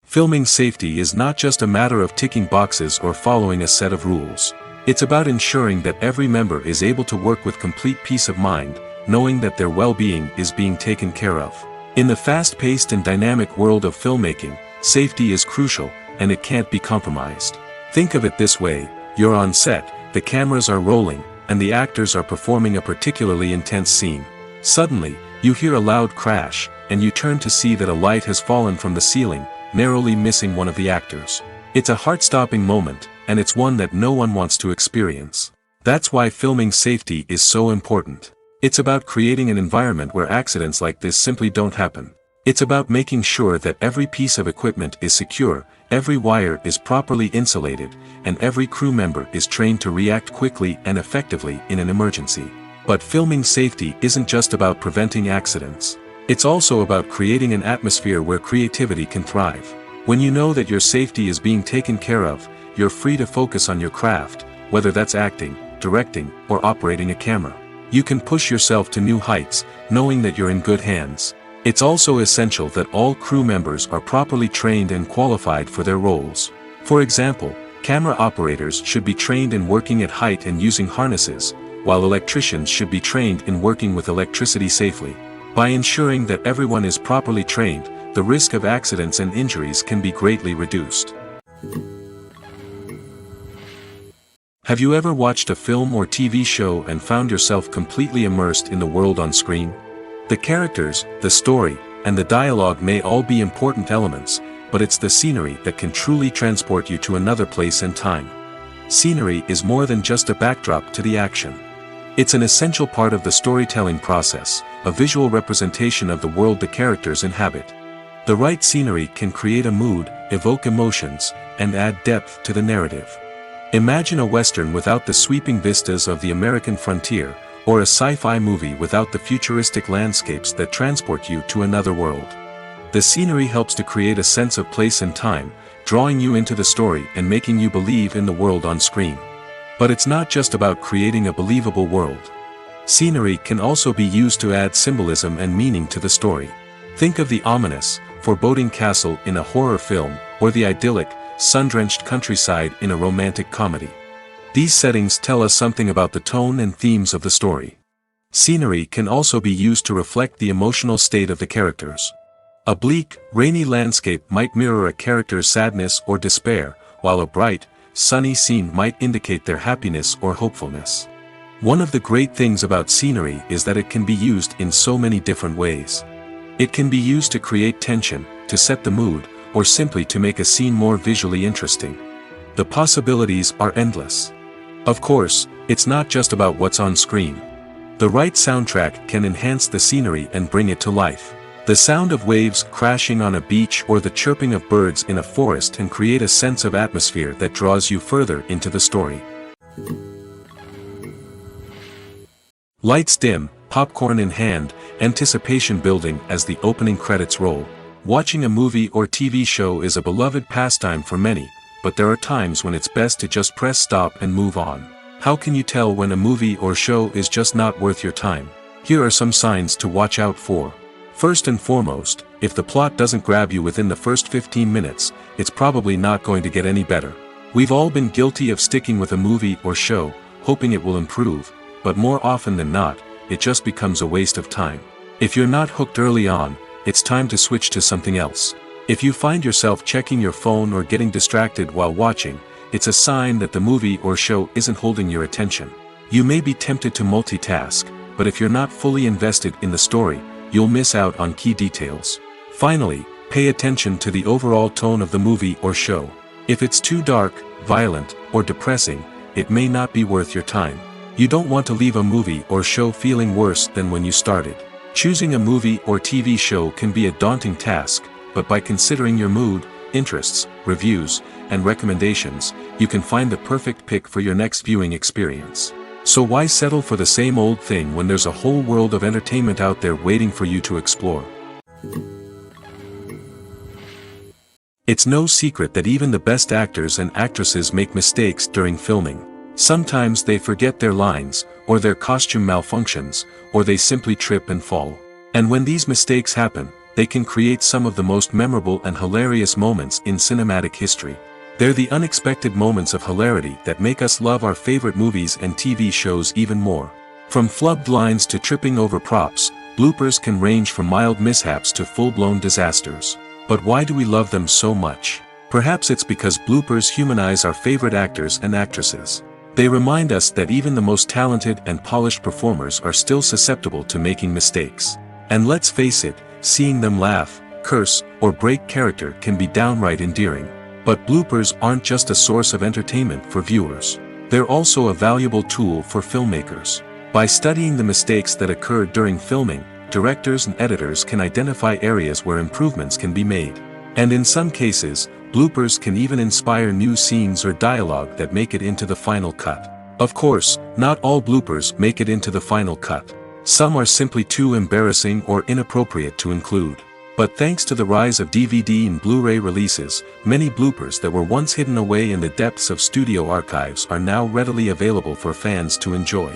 Filming safety is not just a matter of ticking boxes or following a set of rules. It's about ensuring that every member is able to work with complete peace of mind, knowing that their well-being is being taken care of. In the fast-paced and dynamic world of filmmaking, safety is crucial, and it can't be compromised. Think of it this way: you're on set, the cameras are rolling, and the actors are performing a particularly intense scene. Suddenly, you hear a loud crash, and you turn to see that a light has fallen from the ceiling, narrowly missing one of the actors. It's a heart-stopping moment, and it's one that no one wants to experience. That's why filming safety is so important. It's about creating an environment where accidents like this simply don't happen. It's about making sure that every piece of equipment is secure, every wire is properly insulated, and every crew member is trained to react quickly and effectively in an emergency. But filming safety isn't just about preventing accidents. It's also about creating an atmosphere where creativity can thrive. When you know that your safety is being taken care of, you're free to focus on your craft, whether that's acting, directing, or operating a camera. You can push yourself to new heights, knowing that you're in good hands. It's also essential that all crew members are properly trained and qualified for their roles. For example, camera operators should be trained in working at height and using harnesses, while electricians should be trained in working with electricity safely. By ensuring that everyone is properly trained, the risk of accidents and injuries can be greatly reduced. Have you ever watched a film or TV show and found yourself completely immersed in the world on screen? The characters, the story, and the dialogue may all be important elements, but it's the scenery that can truly transport you to another place and time. Scenery is more than just a backdrop to the action. It's an essential part of the storytelling process, a visual representation of the world the characters inhabit. The right scenery can create a mood, evoke emotions, and add depth to the narrative. Imagine a Western without the sweeping vistas of the American frontier, or a sci-fi movie without the futuristic landscapes that transport you to another world. The scenery helps to create a sense of place and time, drawing you into the story and making you believe in the world on screen. But it's not just about creating a believable world. Scenery can also be used to add symbolism and meaning to the story. Think of the ominous, foreboding castle in a horror film, or the idyllic, sun-drenched countryside in a romantic comedy. These settings tell us something about the tone and themes of the story. Scenery can also be used to reflect the emotional state of the characters. A bleak, rainy landscape might mirror a character's sadness or despair, while a bright, sunny scene might indicate their happiness or hopefulness. One of the great things about scenery is that it can be used in so many different ways. It can be used to create tension, to set the mood, or simply to make a scene more visually interesting. The possibilities are endless. Of course, it's not just about what's on screen. The right soundtrack can enhance the scenery and bring it to life. The sound of waves crashing on a beach or the chirping of birds in a forest can create a sense of atmosphere that draws you further into the story. Lights dim, popcorn in hand, anticipation building as the opening credits roll. Watching a movie or TV show is a beloved pastime for many, but there are times when it's best to just press stop and move on. How can you tell when a movie or show is just not worth your time? Here are some signs to watch out for. First and foremost, if the plot doesn't grab you within the first 15 minutes, it's probably not going to get any better. We've all been guilty of sticking with a movie or show, hoping it will improve, but more often than not, it just becomes a waste of time. If you're not hooked early on, it's time to switch to something else. If you find yourself checking your phone or getting distracted while watching, it's a sign that the movie or show isn't holding your attention. You may be tempted to multitask, but if you're not fully invested in the story, you'll miss out on key details. Finally, pay attention to the overall tone of the movie or show. If it's too dark, violent, or depressing, it may not be worth your time. You don't want to leave a movie or show feeling worse than when you started. Choosing a movie or TV show can be a daunting task, but by considering your mood, interests, reviews, and recommendations, you can find the perfect pick for your next viewing experience. So why settle for the same old thing when there's a whole world of entertainment out there waiting for you to explore? It's no secret that even the best actors and actresses make mistakes during filming. Sometimes they forget their lines, or their costume malfunctions, or they simply trip and fall. And when these mistakes happen, they can create some of the most memorable and hilarious moments in cinematic history. They're the unexpected moments of hilarity that make us love our favorite movies and TV shows even more. From flubbed lines to tripping over props, bloopers can range from mild mishaps to full-blown disasters. But why do we love them so much? Perhaps it's because bloopers humanize our favorite actors and actresses. They remind us that even the most talented and polished performers are still susceptible to making mistakes. And let's face it, seeing them laugh, curse, or break character can be downright endearing. But bloopers aren't just a source of entertainment for viewers. They're also a valuable tool for filmmakers. By studying the mistakes that occurred during filming, directors and editors can identify areas where improvements can be made. And in some cases, bloopers can even inspire new scenes or dialogue that make it into the final cut. Of course, not all bloopers make it into the final cut. Some are simply too embarrassing or inappropriate to include. But thanks to the rise of DVD and Blu-ray releases, many bloopers that were once hidden away in the depths of studio archives are now readily available for fans to enjoy.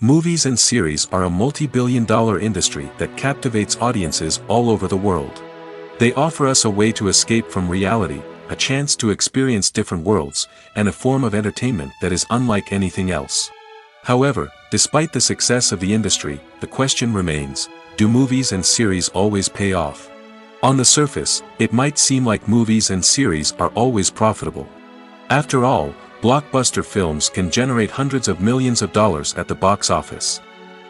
Movies and series are a multi-billion-dollar industry that captivates audiences all over the world. They offer us a way to escape from reality, a chance to experience different worlds, and a form of entertainment that is unlike anything else. However, despite the success of the industry, the question remains, do movies and series always pay off? On the surface, it might seem like movies and series are always profitable. After all, blockbuster films can generate hundreds of millions of dollars at the box office.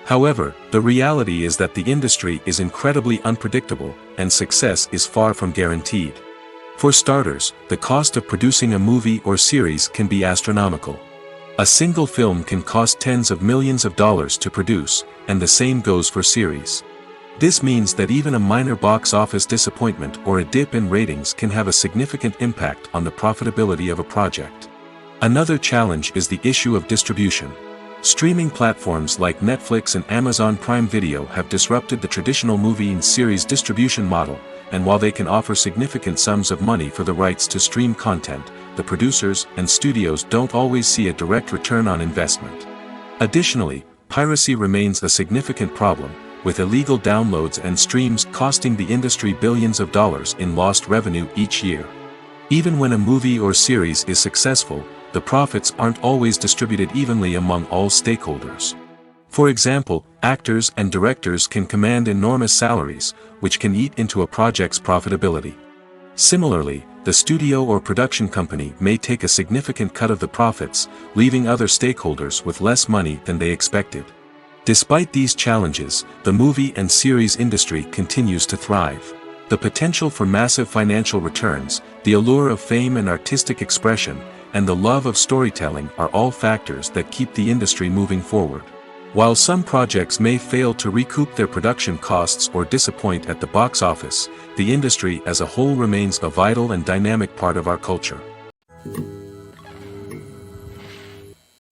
However, the reality is that the industry is incredibly unpredictable, and success is far from guaranteed. For starters, the cost of producing a movie or series can be astronomical. A single film can cost tens of millions of dollars to produce, and the same goes for series. This means that even a minor box office disappointment or a dip in ratings can have a significant impact on the profitability of a project. Another challenge is the issue of distribution. Streaming platforms like Netflix and Amazon Prime Video have disrupted the traditional movie and series distribution model, and while they can offer significant sums of money for the rights to stream content, the producers and studios don't always see a direct return on investment. Additionally, piracy remains a significant problem, with illegal downloads and streams costing the industry billions of dollars in lost revenue each year. Even when a movie or series is successful, the profits aren't always distributed evenly among all stakeholders. For example, actors and directors can command enormous salaries, which can eat into a project's profitability. Similarly, the studio or production company may take a significant cut of the profits, leaving other stakeholders with less money than they expected. Despite these challenges, the movie and series industry continues to thrive. The potential for massive financial returns, the allure of fame and artistic expression, and the love of storytelling are all factors that keep the industry moving forward. While some projects may fail to recoup their production costs or disappoint at the box office, the industry as a whole remains a vital and dynamic part of our culture.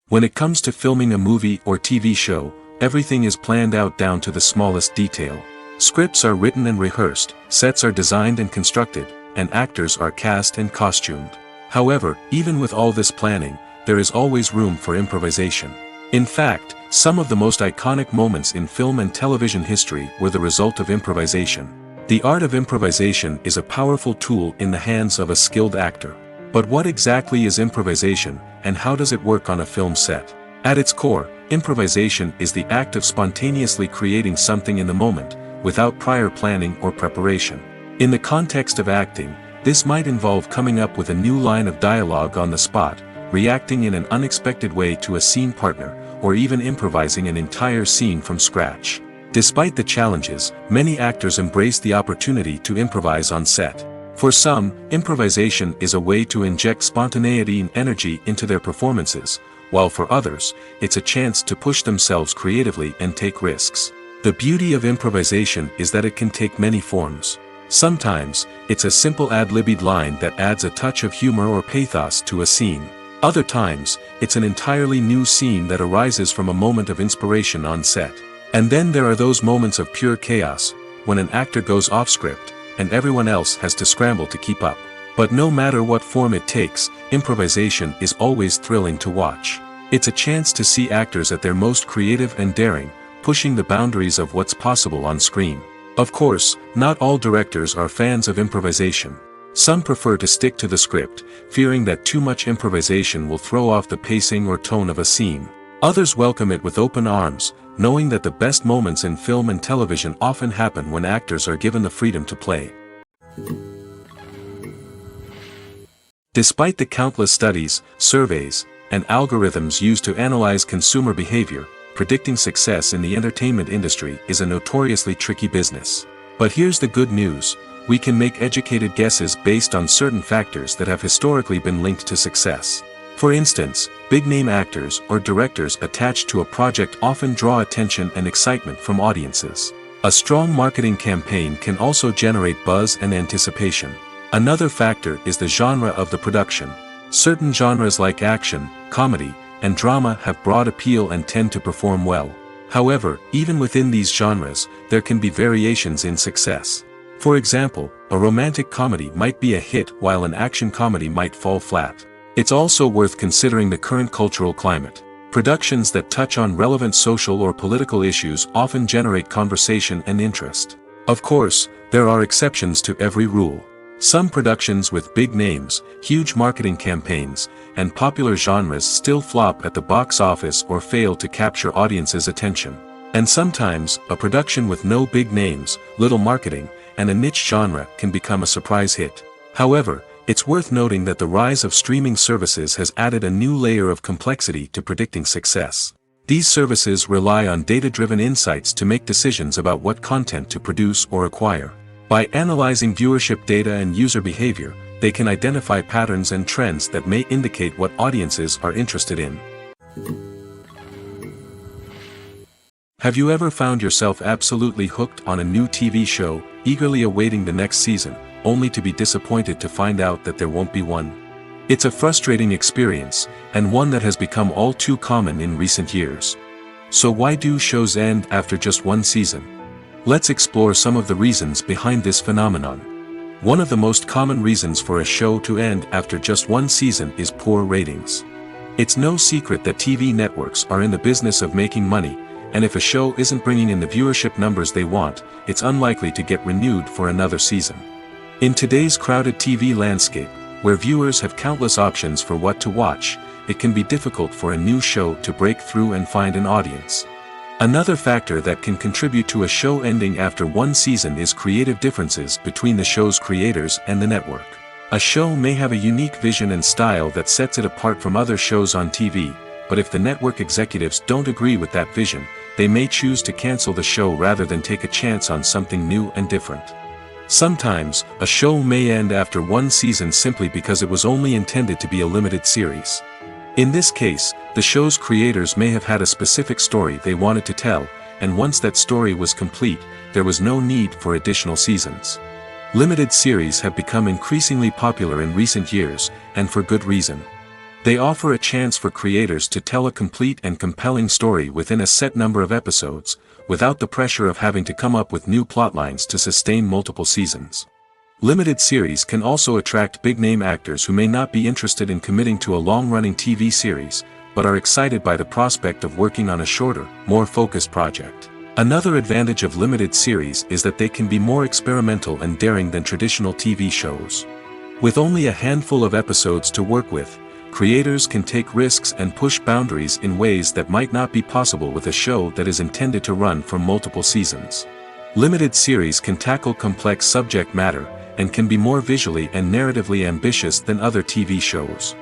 When it comes to filming a movie or TV show, everything is planned out down to the smallest detail. Scripts are written and rehearsed, sets are designed and constructed, and actors are cast and costumed. However, even with all this planning, there is always room for improvisation. In fact, some of the most iconic moments in film and television history were the result of improvisation. The art of improvisation is a powerful tool in the hands of a skilled actor. But what exactly is improvisation, and how does it work on a film set? At its core, improvisation is the act of spontaneously creating something in the moment, without prior planning or preparation. In the context of acting, this might involve coming up with a new line of dialogue on the spot, reacting in an unexpected way to a scene partner, or even improvising an entire scene from scratch. Despite the challenges, many actors embrace the opportunity to improvise on set. For some, improvisation is a way to inject spontaneity and energy into their performances, while for others, it's a chance to push themselves creatively and take risks. The beauty of improvisation is that it can take many forms. Sometimes, it's a simple ad-libbed line that adds a touch of humor or pathos to a scene. Other times, it's an entirely new scene that arises from a moment of inspiration on set. And then there are those moments of pure chaos, when an actor goes off script, and everyone else has to scramble to keep up. But no matter what form it takes, improvisation is always thrilling to watch. It's a chance to see actors at their most creative and daring, pushing the boundaries of what's possible on screen. Of course, not all directors are fans of improvisation. Some prefer to stick to the script, fearing that too much improvisation will throw off the pacing or tone of a scene. Others welcome it with open arms, knowing that the best moments in film and television often happen when actors are given the freedom to play. Despite the countless studies, surveys, and algorithms used to analyze consumer behavior, predicting success in the entertainment industry is a notoriously tricky business. But here's the good news: we can make educated guesses based on certain factors that have historically been linked to success. For instance, big-name actors or directors attached to a project often draw attention and excitement from audiences. A strong marketing campaign can also generate buzz and anticipation. Another factor is the genre of the production. Certain genres like action, comedy, and drama have broad appeal and tend to perform well. However, even within these genres, there can be variations in success. For example, a romantic comedy might be a hit while an action comedy might fall flat. It's also worth considering the current cultural climate. Productions that touch on relevant social or political issues often generate conversation and interest. Of course, there are exceptions to every rule. Some productions with big names, huge marketing campaigns, and popular genres still flop at the box office or fail to capture audiences' attention. And sometimes, a production with no big names, little marketing, and a niche genre can become a surprise hit. However, it's worth noting that the rise of streaming services has added a new layer of complexity to predicting success. These services rely on data-driven insights to make decisions about what content to produce or acquire. By analyzing viewership data and user behavior, they can identify patterns and trends that may indicate what audiences are interested in. Have you ever found yourself absolutely hooked on a new TV show, eagerly awaiting the next season, only to be disappointed to find out that there won't be one? It's a frustrating experience, and one that has become all too common in recent years. So why do shows end after just one season? Let's explore some of the reasons behind this phenomenon. One of the most common reasons for a show to end after just one season is poor ratings. It's no secret that TV networks are in the business of making money, and if a show isn't bringing in the viewership numbers they want, it's unlikely to get renewed for another season. In today's crowded TV landscape, where viewers have countless options for what to watch, it can be difficult for a new show to break through and find an audience. Another factor that can contribute to a show ending after one season is creative differences between the show's creators and the network. A show may have a unique vision and style that sets it apart from other shows on TV, but if the network executives don't agree with that vision, they may choose to cancel the show rather than take a chance on something new and different. Sometimes, a show may end after one season simply because it was only intended to be a limited series. In this case, the show's creators may have had a specific story they wanted to tell, and once that story was complete, there was no need for additional seasons. Limited series have become increasingly popular in recent years, and for good reason. They offer a chance for creators to tell a complete and compelling story within a set number of episodes, without the pressure of having to come up with new plotlines to sustain multiple seasons. Limited series can also attract big-name actors who may not be interested in committing to a long-running TV series, but are excited by the prospect of working on a shorter, more focused project. Another advantage of limited series is that they can be more experimental and daring than traditional TV shows. With only a handful of episodes to work with, creators can take risks and push boundaries in ways that might not be possible with a show that is intended to run for multiple seasons. Limited series can tackle complex subject matter, and can be more visually and narratively ambitious than other TV shows.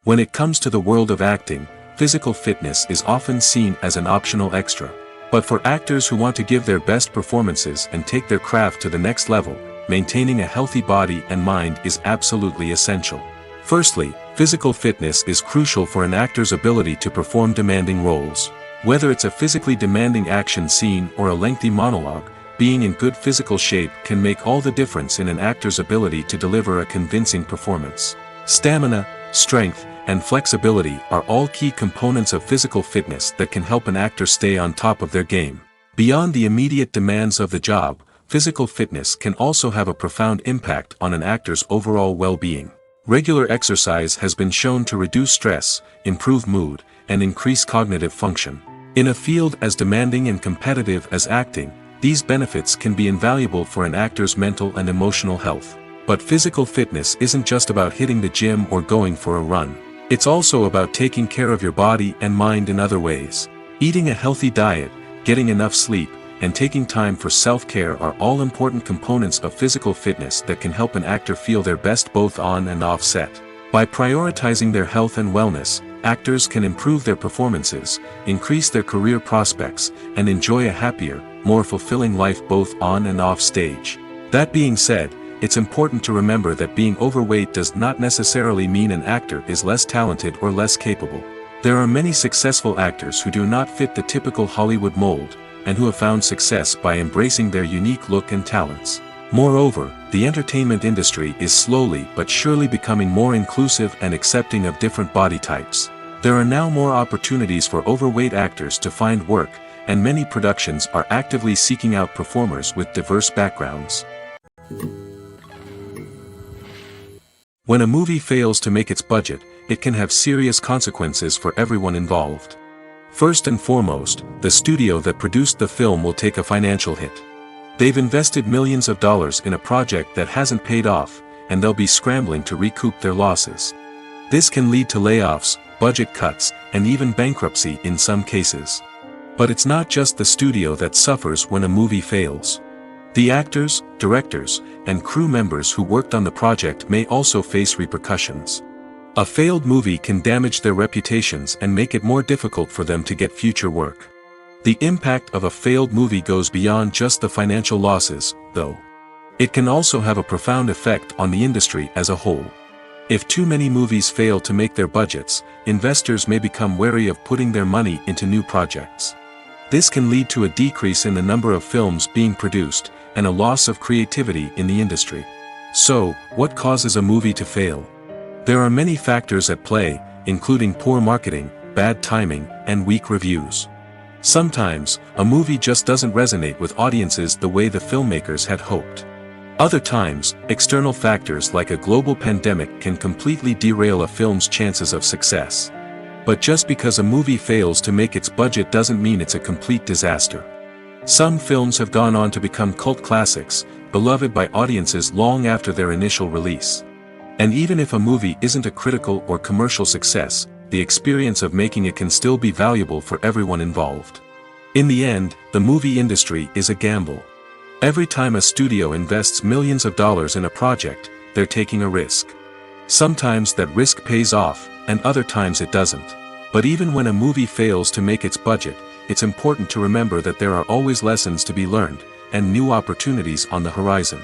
When it comes to the world of acting, physical fitness is often seen as an optional extra. But for actors who want to give their best performances and take their craft to the next level, maintaining a healthy body and mind is absolutely essential. Firstly, physical fitness is crucial for an actor's ability to perform demanding roles. Whether it's a physically demanding action scene or a lengthy monologue, being in good physical shape can make all the difference in an actor's ability to deliver a convincing performance. Stamina, strength, and flexibility are all key components of physical fitness that can help an actor stay on top of their game. Beyond the immediate demands of the job, physical fitness can also have a profound impact on an actor's overall well-being. Regular exercise has been shown to reduce stress, improve mood, and increase cognitive function. In a field as demanding and competitive as acting, these benefits can be invaluable for an actor's mental and emotional health. But physical fitness isn't just about hitting the gym or going for a run. It's also about taking care of your body and mind in other ways. Eating a healthy diet, getting enough sleep, and taking time for self-care are all important components of physical fitness that can help an actor feel their best both on and off set. By prioritizing their health and wellness, actors can improve their performances, increase their career prospects, and enjoy a happier, more fulfilling life both on and off stage. That being said, it's important to remember that being overweight does not necessarily mean an actor is less talented or less capable. There are many successful actors who do not fit the typical Hollywood mold, and who have found success by embracing their unique look and talents. Moreover, the entertainment industry is slowly but surely becoming more inclusive and accepting of different body types. There are now more opportunities for overweight actors to find work, and many productions are actively seeking out performers with diverse backgrounds. When a movie fails to make its budget, it can have serious consequences for everyone involved. First and foremost, the studio that produced the film will take a financial hit. They've invested millions of dollars in a project that hasn't paid off, and they'll be scrambling to recoup their losses. This can lead to layoffs, budget cuts, and even bankruptcy in some cases. But it's not just the studio that suffers when a movie fails. The actors, directors, and crew members who worked on the project may also face repercussions. A failed movie can damage their reputations and make it more difficult for them to get future work. The impact of a failed movie goes beyond just the financial losses, though. It can also have a profound effect on the industry as a whole. If too many movies fail to make their budgets, investors may become wary of putting their money into new projects. This can lead to a decrease in the number of films being produced, and a loss of creativity in the industry. So, what causes a movie to fail? There are many factors at play, including poor marketing, bad timing, and weak reviews. Sometimes, a movie just doesn't resonate with audiences the way the filmmakers had hoped. Other times, external factors like a global pandemic can completely derail a film's chances of success. But just because a movie fails to make its budget doesn't mean it's a complete disaster. Some films have gone on to become cult classics, beloved by audiences long after their initial release. And even if a movie isn't a critical or commercial success, the experience of making it can still be valuable for everyone involved. In the end, the movie industry is a gamble. Every time a studio invests millions of dollars in a project, they're taking a risk. Sometimes that risk pays off, and other times it doesn't. But even when a movie fails to make its budget, it's important to remember that there are always lessons to be learned, and new opportunities on the horizon.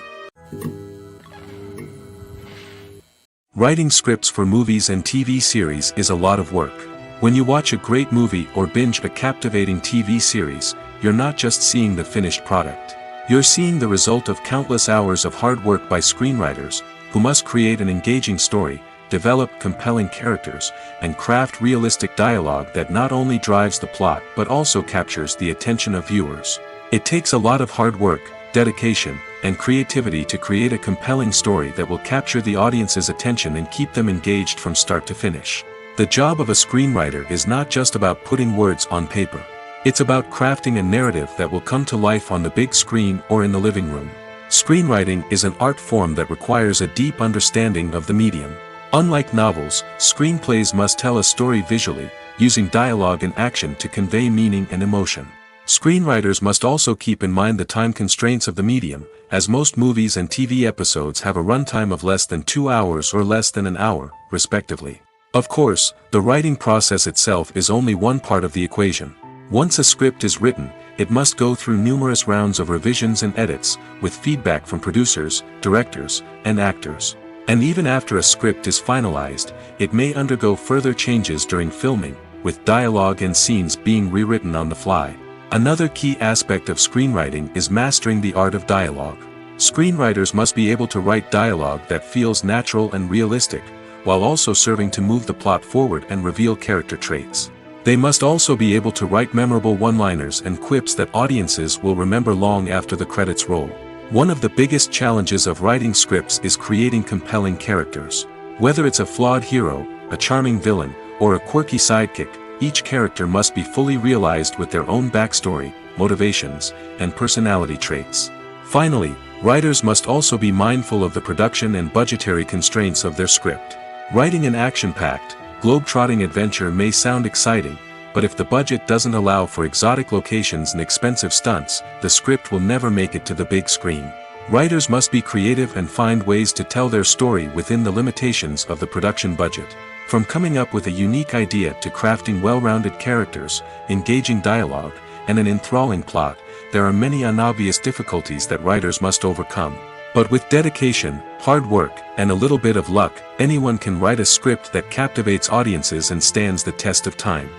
Writing scripts for movies and TV series is a lot of work. When you watch a great movie or binge a captivating TV series, you're not just seeing the finished product. You're seeing the result of countless hours of hard work by screenwriters, who must create an engaging story, develop compelling characters, and craft realistic dialogue that not only drives the plot but also captures the attention of viewers. It takes a lot of hard work, dedication, and creativity to create a compelling story that will capture the audience's attention and keep them engaged from start to finish. The job of a screenwriter is not just about putting words on paper. It's about crafting a narrative that will come to life on the big screen or in the living room. Screenwriting is an art form that requires a deep understanding of the medium. Unlike novels, screenplays must tell a story visually, using dialogue and action to convey meaning and emotion. Screenwriters must also keep in mind the time constraints of the medium, as most movies and TV episodes have a runtime of less than 2 hours or less than an hour, respectively. Of course, the writing process itself is only one part of the equation. Once a script is written, it must go through numerous rounds of revisions and edits, with feedback from producers, directors, and actors. And even after a script is finalized, it may undergo further changes during filming, with dialogue and scenes being rewritten on the fly. Another key aspect of screenwriting is mastering the art of dialogue. Screenwriters must be able to write dialogue that feels natural and realistic, while also serving to move the plot forward and reveal character traits. They must also be able to write memorable one-liners and quips that audiences will remember long after the credits roll. One of the biggest challenges of writing scripts is creating compelling characters. Whether it's a flawed hero, a charming villain, or a quirky sidekick, each character must be fully realized with their own backstory, motivations, and personality traits. Finally, writers must also be mindful of the production and budgetary constraints of their script. Writing an action-packed, globe-trotting adventure may sound exciting, but if the budget doesn't allow for exotic locations and expensive stunts, the script will never make it to the big screen. Writers must be creative and find ways to tell their story within the limitations of the production budget. From coming up with a unique idea to crafting well-rounded characters, engaging dialogue, and an enthralling plot, there are many unobvious difficulties that writers must overcome. But with dedication, hard work, and a little bit of luck, anyone can write a script that captivates audiences and stands the test of time.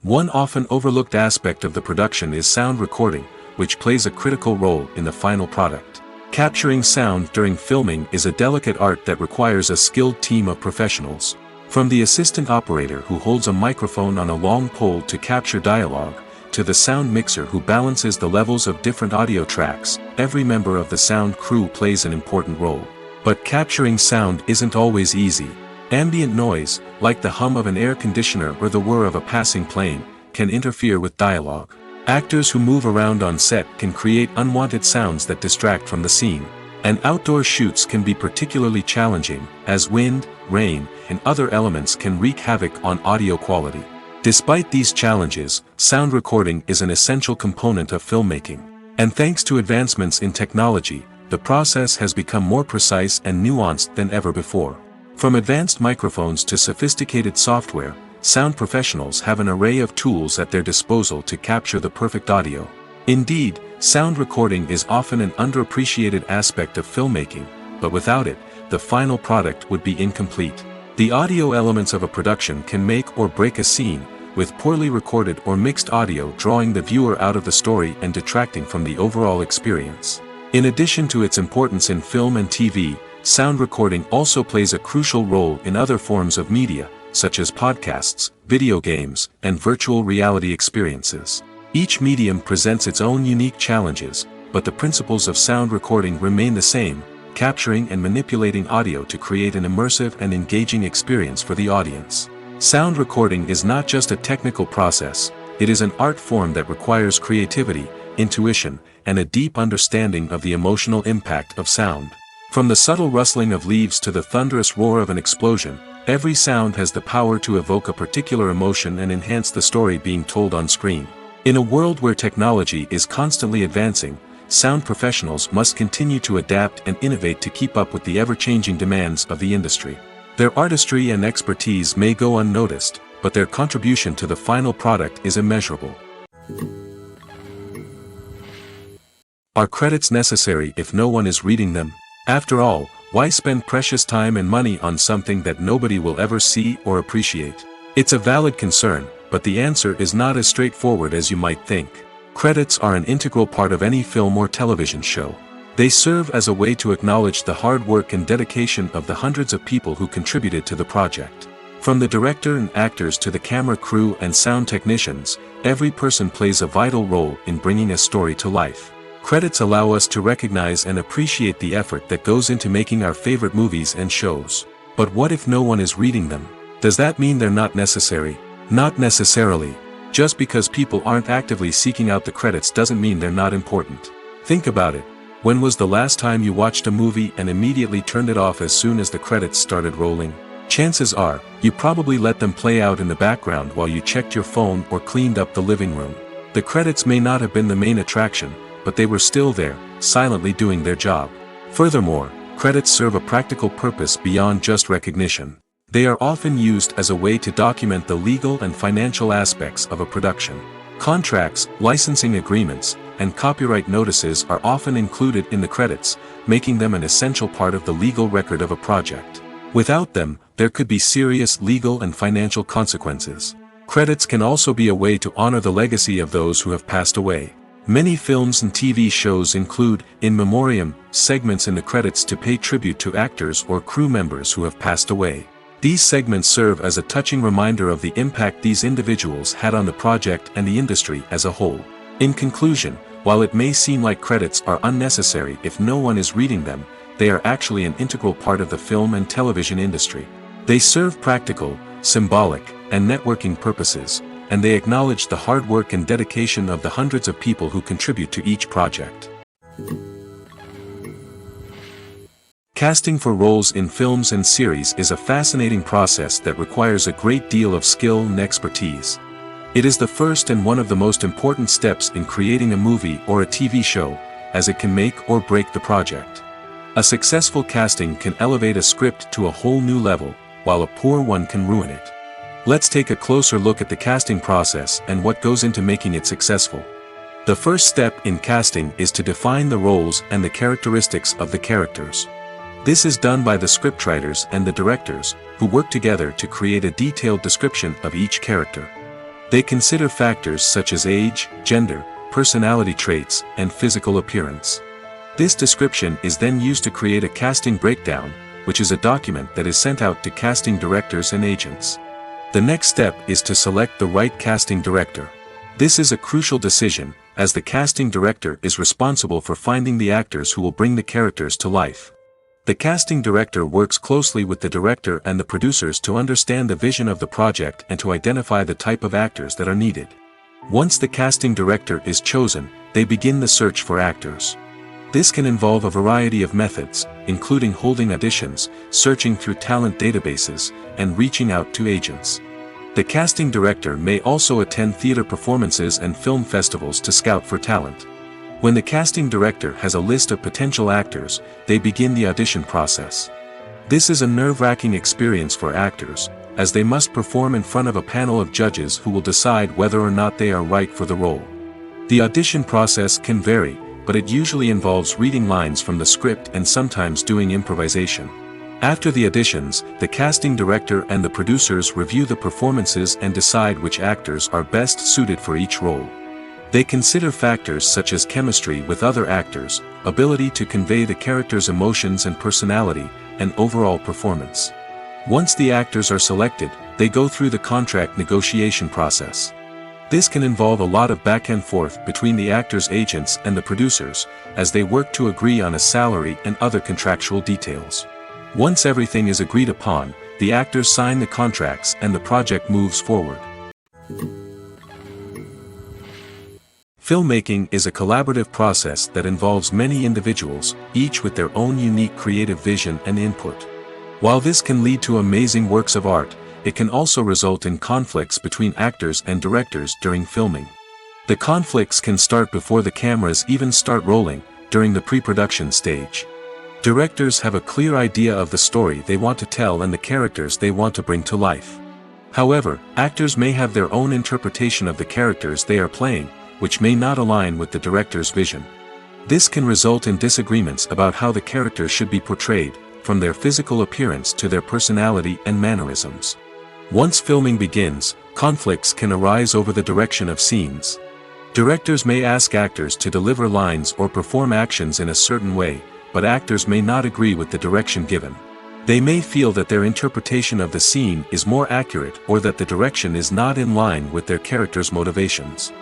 One often overlooked aspect of the production is sound recording, which plays a critical role in the final product. Capturing sound during filming is a delicate art that requires a skilled team of professionals. From the assistant operator who holds a microphone on a long pole to capture dialogue, to the sound mixer who balances the levels of different audio tracks, every member of the sound crew plays an important role. But capturing sound isn't always easy. Ambient noise, like the hum of an air conditioner or the whir of a passing plane, can interfere with dialogue. Actors who move around on set can create unwanted sounds that distract from the scene. And outdoor shoots can be particularly challenging, as wind, rain, and other elements can wreak havoc on audio quality. Despite these challenges, sound recording is an essential component of filmmaking. And thanks to advancements in technology, the process has become more precise and nuanced than ever before. From advanced microphones to sophisticated software, sound professionals have an array of tools at their disposal to capture the perfect audio. Indeed, sound recording is often an underappreciated aspect of filmmaking, but without it, the final product would be incomplete. The audio elements of a production can make or break a scene, with poorly recorded or mixed audio drawing the viewer out of the story and detracting from the overall experience. In addition to its importance in film and TV, sound recording also plays a crucial role in other forms of media, such as podcasts, video games, and virtual reality experiences. Each medium presents its own unique challenges, but the principles of sound recording remain the same, capturing and manipulating audio to create an immersive and engaging experience for the audience. Sound recording is not just a technical process, it is an art form that requires creativity, intuition, and a deep understanding of the emotional impact of sound. From the subtle rustling of leaves to the thunderous roar of an explosion, every sound has the power to evoke a particular emotion and enhance the story being told on screen. In a world where technology is constantly advancing, sound professionals must continue to adapt and innovate to keep up with the ever-changing demands of the industry. Their artistry and expertise may go unnoticed, but their contribution to the final product is immeasurable. Are credits necessary if no one is reading them? After all, why spend precious time and money on something that nobody will ever see or appreciate? It's a valid concern, but the answer is not as straightforward as you might think. Credits are an integral part of any film or television show. They serve as a way to acknowledge the hard work and dedication of the hundreds of people who contributed to the project. From the director and actors to the camera crew and sound technicians, every person plays a vital role in bringing a story to life. Credits allow us to recognize and appreciate the effort that goes into making our favorite movies and shows. But what if no one is reading them? Does that mean they're not necessary? Not necessarily. Just because people aren't actively seeking out the credits doesn't mean they're not important. Think about it. When was the last time you watched a movie and immediately turned it off as soon as the credits started rolling? Chances are, you probably let them play out in the background while you checked your phone or cleaned up the living room. The credits may not have been the main attraction, but they were still there, silently doing their job. Furthermore, credits serve a practical purpose beyond just recognition. They are often used as a way to document the legal and financial aspects of a production. Contracts, licensing agreements, and copyright notices are often included in the credits, making them an essential part of the legal record of a project. Without them, there could be serious legal and financial consequences. Credits can also be a way to honor the legacy of those who have passed away. Many films and TV shows include, in memoriam, segments in the credits to pay tribute to actors or crew members who have passed away. These segments serve as a touching reminder of the impact these individuals had on the project and the industry as a whole. In conclusion, while it may seem like credits are unnecessary if no one is reading them, they are actually an integral part of the film and television industry. They serve practical, symbolic, and networking purposes, and they acknowledge the hard work and dedication of the hundreds of people who contribute to each project. Casting for roles in films and series is a fascinating process that requires a great deal of skill and expertise. It is the first and one of the most important steps in creating a movie or a TV show, as it can make or break the project. A successful casting can elevate a script to a whole new level, while a poor one can ruin it. Let's take a closer look at the casting process and what goes into making it successful. The first step in casting is to define the roles and the characteristics of the characters. This is done by the scriptwriters and the directors, who work together to create a detailed description of each character. They consider factors such as age, gender, personality traits, and physical appearance. This description is then used to create a casting breakdown, which is a document that is sent out to casting directors and agents. The next step is to select the right casting director. This is a crucial decision, as the casting director is responsible for finding the actors who will bring the characters to life. The casting director works closely with the director and the producers to understand the vision of the project and to identify the type of actors that are needed. Once the casting director is chosen, they begin the search for actors. This can involve a variety of methods, including holding auditions, searching through talent databases, and reaching out to agents. The casting director may also attend theater performances and film festivals to scout for talent. When the casting director has a list of potential actors, they begin the audition process. This is a nerve-wracking experience for actors, as they must perform in front of a panel of judges who will decide whether or not they are right for the role. The audition process can vary, but it usually involves reading lines from the script and sometimes doing improvisation. After the auditions, the casting director and the producers review the performances and decide which actors are best suited for each role. They consider factors such as chemistry with other actors, ability to convey the character's emotions and personality, and overall performance. Once the actors are selected, they go through the contract negotiation process. This can involve a lot of back and forth between the actors' agents and the producers, as they work to agree on a salary and other contractual details. Once everything is agreed upon, the actors sign the contracts and the project moves forward. Filmmaking is a collaborative process that involves many individuals, each with their own unique creative vision and input. While this can lead to amazing works of art, it can also result in conflicts between actors and directors during filming. The conflicts can start before the cameras even start rolling, during the pre-production stage. Directors have a clear idea of the story they want to tell and the characters they want to bring to life. However, actors may have their own interpretation of the characters they are playing, which may not align with the director's vision. This can result in disagreements about how the characters should be portrayed, from their physical appearance to their personality and mannerisms. Once filming begins, conflicts can arise over the direction of scenes. Directors may ask actors to deliver lines or perform actions in a certain way, but actors may not agree with the direction given. They may feel that their interpretation of the scene is more accurate or that the direction is not in line with their character's motivations.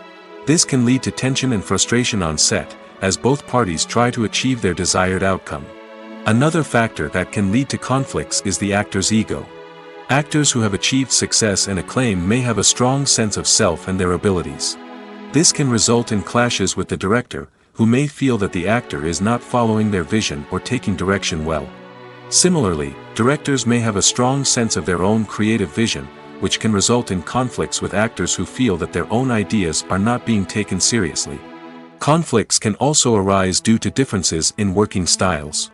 This can lead to tension and frustration on set, as both parties try to achieve their desired outcome. Another factor that can lead to conflicts is the actor's ego. Actors who have achieved success and acclaim may have a strong sense of self and their abilities. This can result in clashes with the director, who may feel that the actor is not following their vision or taking direction well. Similarly, directors may have a strong sense of their own creative vision, which can result in conflicts with actors who feel that their own ideas are not being taken seriously. Conflicts can also arise due to differences in working styles.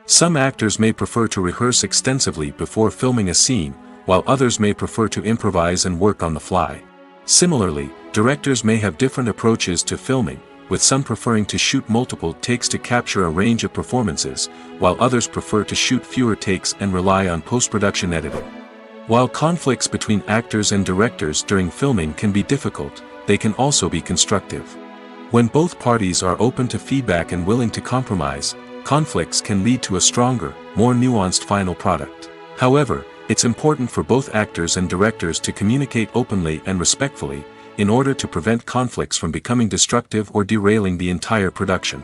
Some actors may prefer to rehearse extensively before filming a scene, while others may prefer to improvise and work on the fly. Similarly, directors may have different approaches to filming, with some preferring to shoot multiple takes to capture a range of performances, while others prefer to shoot fewer takes and rely on post-production editing. While conflicts between actors and directors during filming can be difficult, they can also be constructive. When both parties are open to feedback and willing to compromise, conflicts can lead to a stronger, more nuanced final product. However, it's important for both actors and directors to communicate openly and respectfully, in order to prevent conflicts from becoming destructive or derailing the entire production.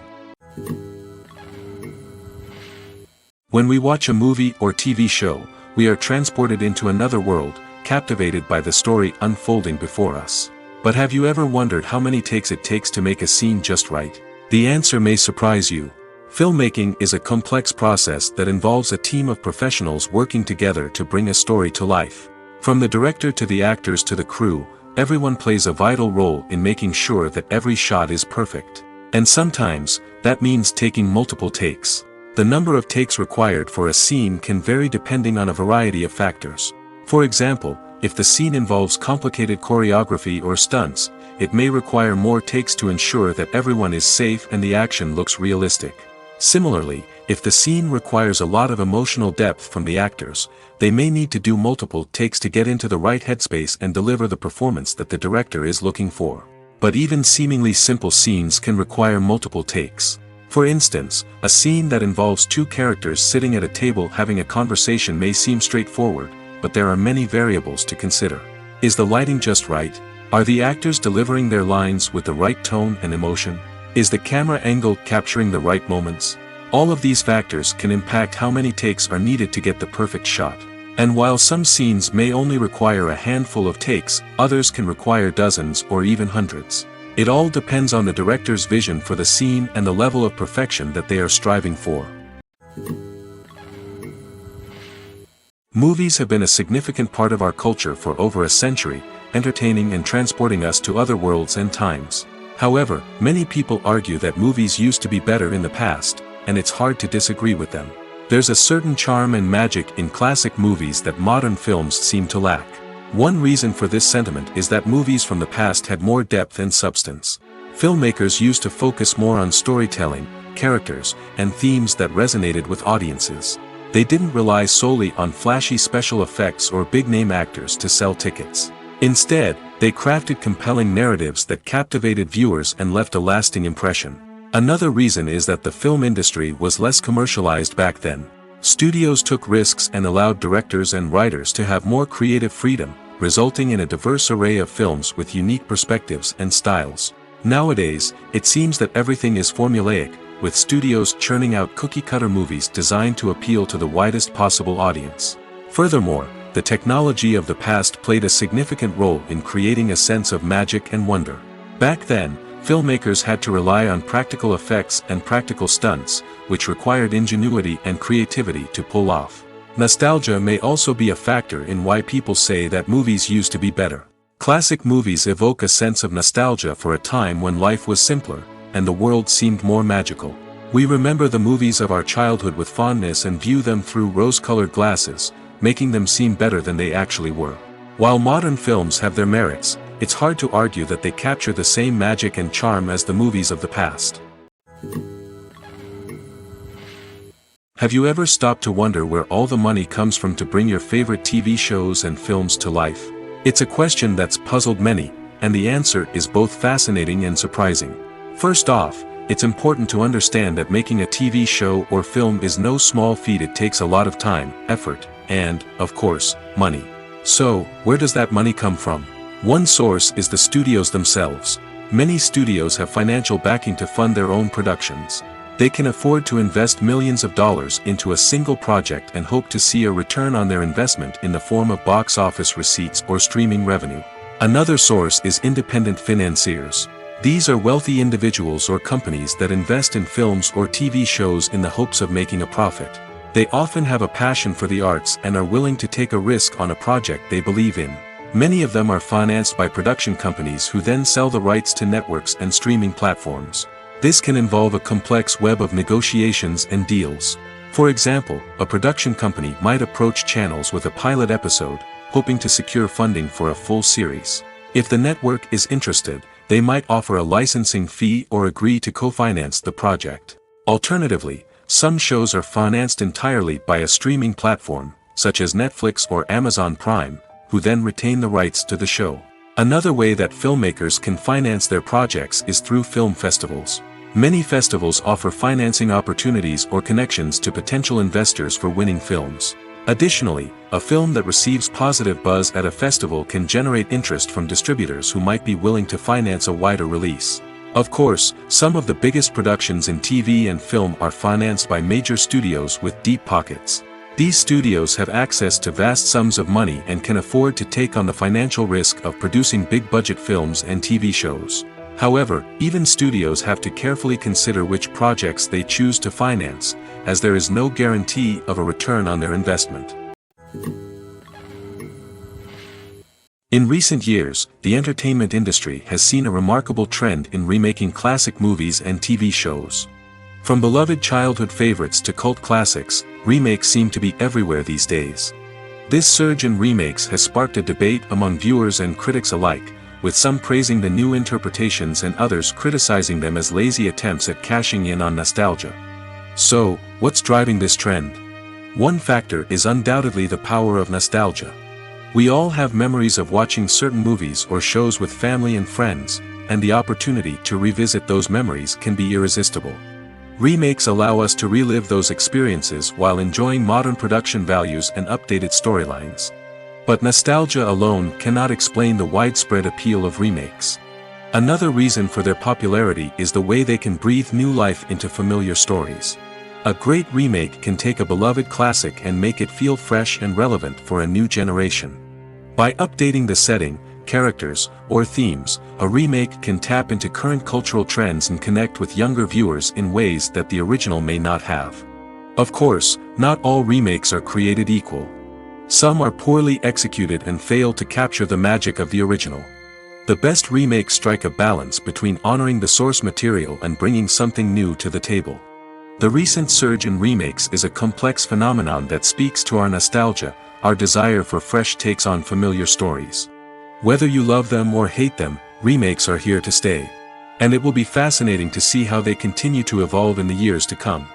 When we watch a movie or TV show, we are transported into another world, captivated by the story unfolding before us. But have you ever wondered how many takes it takes to make a scene just right? The answer may surprise you. Filmmaking is a complex process that involves a team of professionals working together to bring a story to life. From the director to the actors to the crew, everyone plays a vital role in making sure that every shot is perfect. And sometimes, that means taking multiple takes. The number of takes required for a scene can vary depending on a variety of factors. For example, if the scene involves complicated choreography or stunts, it may require more takes to ensure that everyone is safe and the action looks realistic. Similarly, if the scene requires a lot of emotional depth from the actors, they may need to do multiple takes to get into the right headspace and deliver the performance that the director is looking for. But even seemingly simple scenes can require multiple takes. For instance, a scene that involves two characters sitting at a table having a conversation may seem straightforward, but there are many variables to consider. Is the lighting just right? Are the actors delivering their lines with the right tone and emotion? Is the camera angle capturing the right moments? All of these factors can impact how many takes are needed to get the perfect shot. And while some scenes may only require a handful of takes, others can require dozens or even hundreds. It all depends on the director's vision for the scene and the level of perfection that they are striving for. Movies have been a significant part of our culture for over a century, entertaining and transporting us to other worlds and times. However, many people argue that movies used to be better in the past, and it's hard to disagree with them. There's a certain charm and magic in classic movies that modern films seem to lack. One reason for this sentiment is that movies from the past had more depth and substance. Filmmakers used to focus more on storytelling, characters, and themes that resonated with audiences. They didn't rely solely on flashy special effects or big-name actors to sell tickets. Instead, they crafted compelling narratives that captivated viewers and left a lasting impression. Another reason is that the film industry was less commercialized back then. Studios took risks and allowed directors and writers to have more creative freedom, resulting in a diverse array of films with unique perspectives and styles. Nowadays, it seems that everything is formulaic, with studios churning out cookie-cutter movies designed to appeal to the widest possible audience. Furthermore, the technology of the past played a significant role in creating a sense of magic and wonder. Back then, filmmakers had to rely on practical effects and practical stunts, which required ingenuity and creativity to pull off. Nostalgia may also be a factor in why people say that movies used to be better. Classic movies evoke a sense of nostalgia for a time when life was simpler, and the world seemed more magical. We remember the movies of our childhood with fondness and view them through rose-colored glasses, making them seem better than they actually were. While modern films have their merits, it's hard to argue that they capture the same magic and charm as the movies of the past. Have you ever stopped to wonder where all the money comes from to bring your favorite TV shows and films to life? It's a question that's puzzled many, and the answer is both fascinating and surprising. First off, it's important to understand that making a TV show or film is no small feat. It takes a lot of time, effort, and, of course, money. So, where does that money come from? One source is the studios themselves. Many studios have financial backing to fund their own productions. They can afford to invest millions of dollars into a single project and hope to see a return on their investment in the form of box office receipts or streaming revenue. Another source is independent financiers. These are wealthy individuals or companies that invest in films or TV shows in the hopes of making a profit. They often have a passion for the arts and are willing to take a risk on a project they believe in. Many of them are financed by production companies who then sell the rights to networks and streaming platforms. This can involve a complex web of negotiations and deals. For example, a production company might approach channels with a pilot episode, hoping to secure funding for a full series. If the network is interested, they might offer a licensing fee or agree to co-finance the project. Alternatively, some shows are financed entirely by a streaming platform, such as Netflix or Amazon Prime, who then retain the rights to the show. Another way that filmmakers can finance their projects is through film festivals. Many festivals offer financing opportunities or connections to potential investors for winning films. Additionally, a film that receives positive buzz at a festival can generate interest from distributors who might be willing to finance a wider release. Of course, some of the biggest productions in TV and film are financed by major studios with deep pockets. These studios have access to vast sums of money and can afford to take on the financial risk of producing big-budget films and TV shows. However, even studios have to carefully consider which projects they choose to finance, as there is no guarantee of a return on their investment. In recent years, the entertainment industry has seen a remarkable trend in remaking classic movies and TV shows. From beloved childhood favorites to cult classics, remakes seem to be everywhere these days. This surge in remakes has sparked a debate among viewers and critics alike, with some praising the new interpretations and others criticizing them as lazy attempts at cashing in on nostalgia. So, what's driving this trend? One factor is undoubtedly the power of nostalgia. We all have memories of watching certain movies or shows with family and friends, and the opportunity to revisit those memories can be irresistible. Remakes allow us to relive those experiences while enjoying modern production values and updated storylines. But nostalgia alone cannot explain the widespread appeal of remakes. Another reason for their popularity is the way they can breathe new life into familiar stories. A great remake can take a beloved classic and make it feel fresh and relevant for a new generation. By updating the setting, characters, or themes, a remake can tap into current cultural trends and connect with younger viewers in ways that the original may not have. Of course, not all remakes are created equal. Some are poorly executed and fail to capture the magic of the original. The best remakes strike a balance between honoring the source material and bringing something new to the table. The recent surge in remakes is a complex phenomenon that speaks to our nostalgia, our desire for fresh takes on familiar stories. Whether you love them or hate them, remakes are here to stay. And it will be fascinating to see how they continue to evolve in the years to come.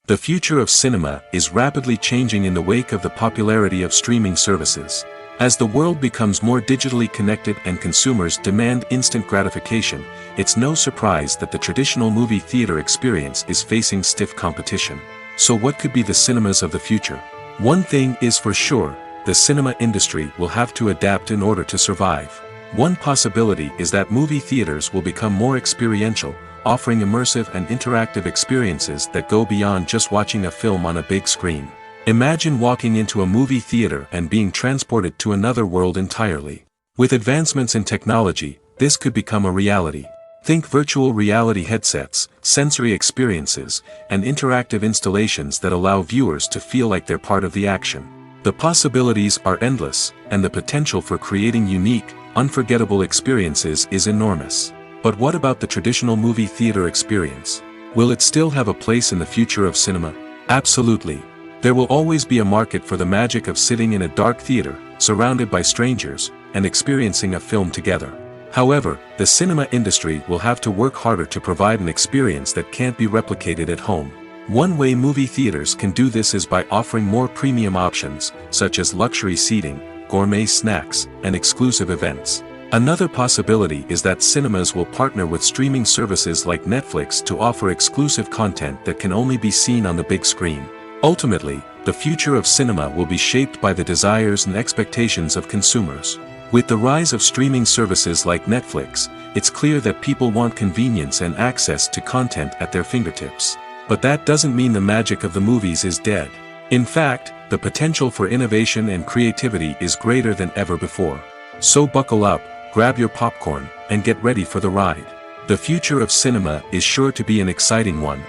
The future of cinema is rapidly changing in the wake of the popularity of streaming services. As the world becomes more digitally connected and consumers demand instant gratification, it's no surprise that the traditional movie theater experience is facing stiff competition. So what could be the cinemas of the future? One thing is for sure, the cinema industry will have to adapt in order to survive. One possibility is that movie theaters will become more experiential, offering immersive and interactive experiences that go beyond just watching a film on a big screen. Imagine walking into a movie theater and being transported to another world entirely. With advancements in technology, this could become a reality. Think virtual reality headsets, sensory experiences, and interactive installations that allow viewers to feel like they're part of the action. The possibilities are endless, and the potential for creating unique, unforgettable experiences is enormous. But what about the traditional movie theater experience? Will it still have a place in the future of cinema? Absolutely. There will always be a market for the magic of sitting in a dark theater, surrounded by strangers, and experiencing a film together. However, the cinema industry will have to work harder to provide an experience that can't be replicated at home. One way movie theaters can do this is by offering more premium options, such as luxury seating, gourmet snacks, and exclusive events. Another possibility is that cinemas will partner with streaming services like Netflix to offer exclusive content that can only be seen on the big screen. Ultimately, the future of cinema will be shaped by the desires and expectations of consumers. With the rise of streaming services like Netflix, it's clear that people want convenience and access to content at their fingertips. But that doesn't mean the magic of the movies is dead. In fact, the potential for innovation and creativity is greater than ever before. So buckle up, grab your popcorn, and get ready for the ride. The future of cinema is sure to be an exciting one.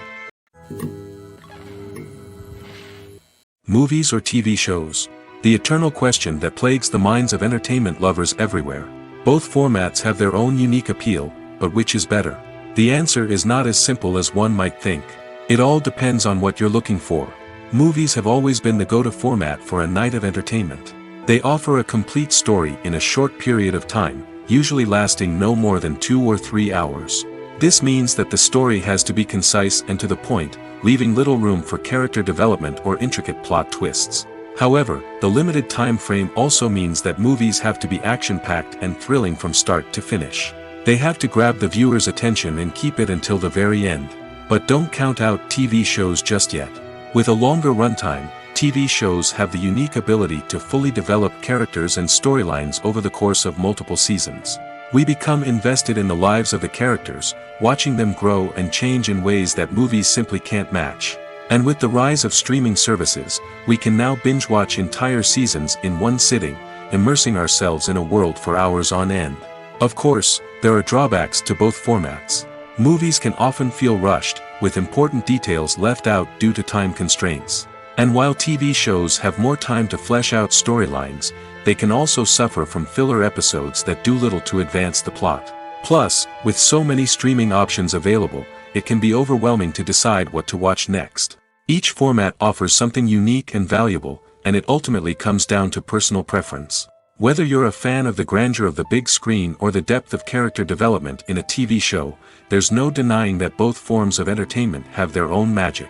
Movies or TV shows? The eternal question that plagues the minds of entertainment lovers everywhere. Both formats have their own unique appeal, but which is better? The answer is not as simple as one might think. It all depends on what you're looking for. Movies have always been the go-to format for a night of entertainment. They offer a complete story in a short period of time, usually lasting no more than 2 or 3 hours. This means that the story has to be concise and to the point, leaving little room for character development or intricate plot twists. However, the limited time frame also means that movies have to be action-packed and thrilling from start to finish. They have to grab the viewer's attention and keep it until the very end. But don't count out TV shows just yet. With a longer runtime, TV shows have the unique ability to fully develop characters and storylines over the course of multiple seasons. We become invested in the lives of the characters, watching them grow and change in ways that movies simply can't match. And with the rise of streaming services, we can now binge-watch entire seasons in one sitting, immersing ourselves in a world for hours on end. Of course, there are drawbacks to both formats. Movies can often feel rushed, with important details left out due to time constraints. And while TV shows have more time to flesh out storylines, they can also suffer from filler episodes that do little to advance the plot. Plus, with so many streaming options available, it can be overwhelming to decide what to watch next. Each format offers something unique and valuable, and it ultimately comes down to personal preference. Whether you're a fan of the grandeur of the big screen or the depth of character development in a TV show, there's no denying that both forms of entertainment have their own magic.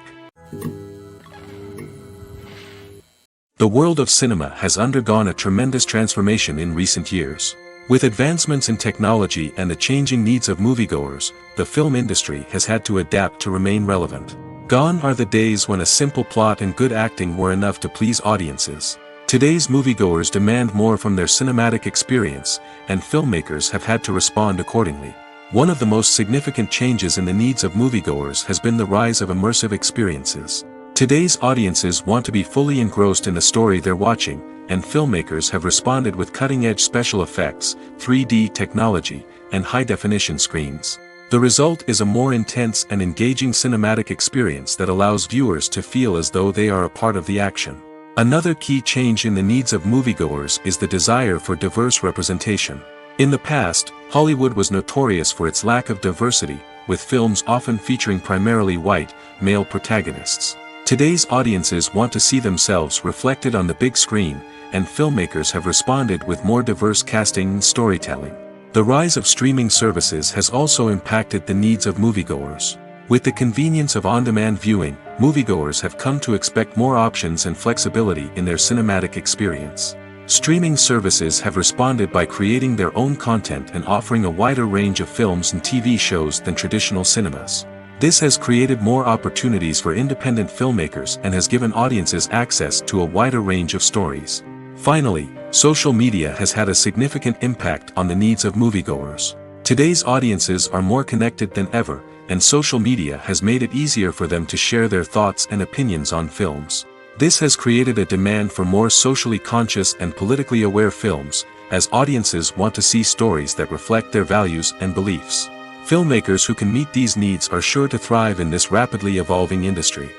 The world of cinema has undergone a tremendous transformation in recent years. With advancements in technology and the changing needs of moviegoers, the film industry has had to adapt to remain relevant. Gone are the days when a simple plot and good acting were enough to please audiences. Today's moviegoers demand more from their cinematic experience, and filmmakers have had to respond accordingly. One of the most significant changes in the needs of moviegoers has been the rise of immersive experiences. Today's audiences want to be fully engrossed in the story they're watching, and filmmakers have responded with cutting-edge special effects, 3D technology, and high-definition screens. The result is a more intense and engaging cinematic experience that allows viewers to feel as though they are a part of the action. Another key change in the needs of moviegoers is the desire for diverse representation. In the past, Hollywood was notorious for its lack of diversity, with films often featuring primarily white, male protagonists. Today's audiences want to see themselves reflected on the big screen, and filmmakers have responded with more diverse casting and storytelling. The rise of streaming services has also impacted the needs of moviegoers. With the convenience of on-demand viewing, moviegoers have come to expect more options and flexibility in their cinematic experience. Streaming services have responded by creating their own content and offering a wider range of films and TV shows than traditional cinemas. This has created more opportunities for independent filmmakers and has given audiences access to a wider range of stories. Finally, social media has had a significant impact on the needs of moviegoers. Today's audiences are more connected than ever, and social media has made it easier for them to share their thoughts and opinions on films. This has created a demand for more socially conscious and politically aware films, as audiences want to see stories that reflect their values and beliefs. Filmmakers who can meet these needs are sure to thrive in this rapidly evolving industry.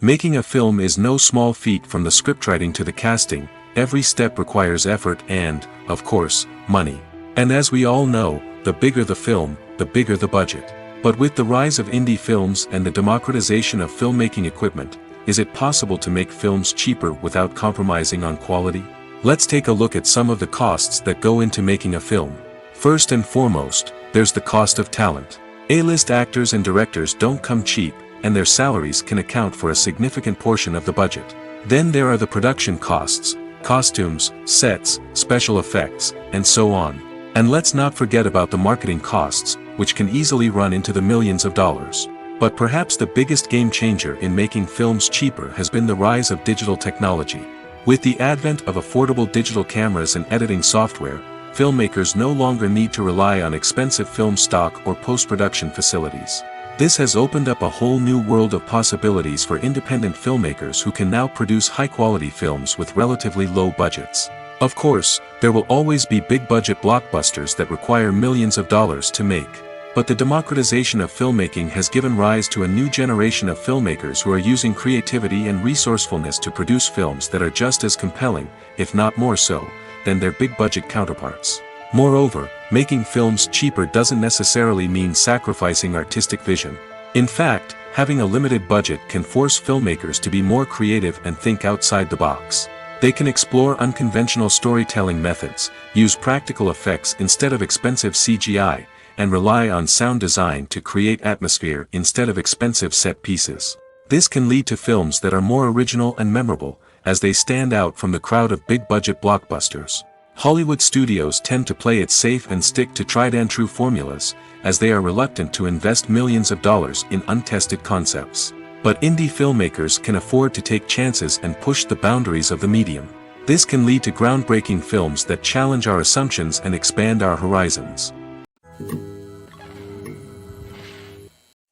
Making a film is no small feat, from the scriptwriting to the casting, every step requires effort and, of course, money. And as we all know, the bigger the film, the bigger the budget. But with the rise of indie films and the democratization of filmmaking equipment, is it possible to make films cheaper without compromising on quality? Let's take a look at some of the costs that go into making a film. First and foremost, there's the cost of talent. A-list actors and directors don't come cheap, and their salaries can account for a significant portion of the budget. Then there are the production costs, costumes, sets, special effects, and so on. And let's not forget about the marketing costs, which can easily run into the millions of dollars. But perhaps the biggest game changer in making films cheaper has been the rise of digital technology. With the advent of affordable digital cameras and editing software, filmmakers no longer need to rely on expensive film stock or post-production facilities. This has opened up a whole new world of possibilities for independent filmmakers who can now produce high-quality films with relatively low budgets. Of course, there will always be big-budget blockbusters that require millions of dollars to make. But the democratization of filmmaking has given rise to a new generation of filmmakers who are using creativity and resourcefulness to produce films that are just as compelling, if not more so, than their big-budget counterparts. Moreover, making films cheaper doesn't necessarily mean sacrificing artistic vision. In fact, having a limited budget can force filmmakers to be more creative and think outside the box. They can explore unconventional storytelling methods, use practical effects instead of expensive CGI, and rely on sound design to create atmosphere instead of expensive set pieces. This can lead to films that are more original and memorable, as they stand out from the crowd of big-budget blockbusters. Hollywood studios tend to play it safe and stick to tried-and-true formulas, as they are reluctant to invest millions of dollars in untested concepts. But indie filmmakers can afford to take chances and push the boundaries of the medium. This can lead to groundbreaking films that challenge our assumptions and expand our horizons.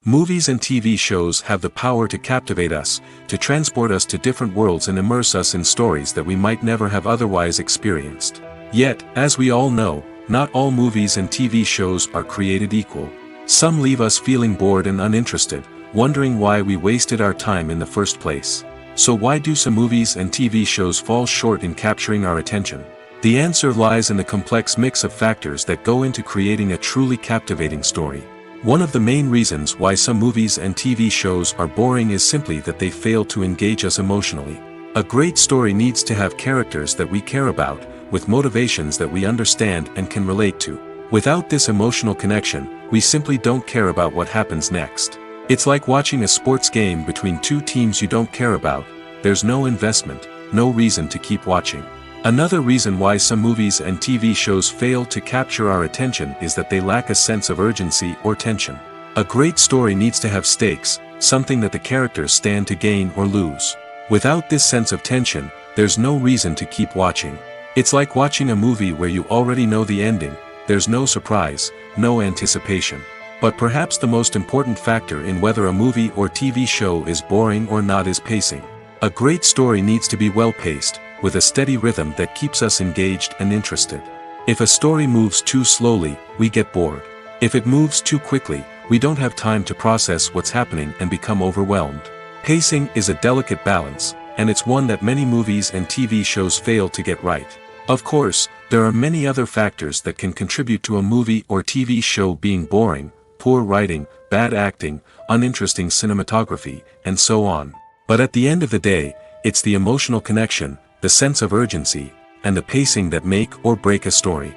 Movies and TV shows have the power to captivate us, to transport us to different worlds and immerse us in stories that we might never have otherwise experienced. Yet, as we all know, not all movies and TV shows are created equal. Some leave us feeling bored and uninterested, wondering why we wasted our time in the first place. So why do some movies and TV shows fall short in capturing our attention? The answer lies in the complex mix of factors that go into creating a truly captivating story. One of the main reasons why some movies and TV shows are boring is simply that they fail to engage us emotionally. A great story needs to have characters that we care about, with motivations that we understand and can relate to. Without this emotional connection, we simply don't care about what happens next. It's like watching a sports game between two teams you don't care about. There's no investment, no reason to keep watching. Another reason why some movies and TV shows fail to capture our attention is that they lack a sense of urgency or tension. A great story needs to have stakes, something that the characters stand to gain or lose. Without this sense of tension, there's no reason to keep watching. It's like watching a movie where you already know the ending. There's no surprise, no anticipation. But perhaps the most important factor in whether a movie or TV show is boring or not is pacing. A great story needs to be well-paced, with a steady rhythm that keeps us engaged and interested. If a story moves too slowly, we get bored. If it moves too quickly, we don't have time to process what's happening and become overwhelmed. Pacing is a delicate balance, and it's one that many movies and TV shows fail to get right. Of course, there are many other factors that can contribute to a movie or TV show being boring: poor writing, bad acting, uninteresting cinematography, and so on. But at the end of the day, it's the emotional connection, the sense of urgency, and the pacing that make or break a story.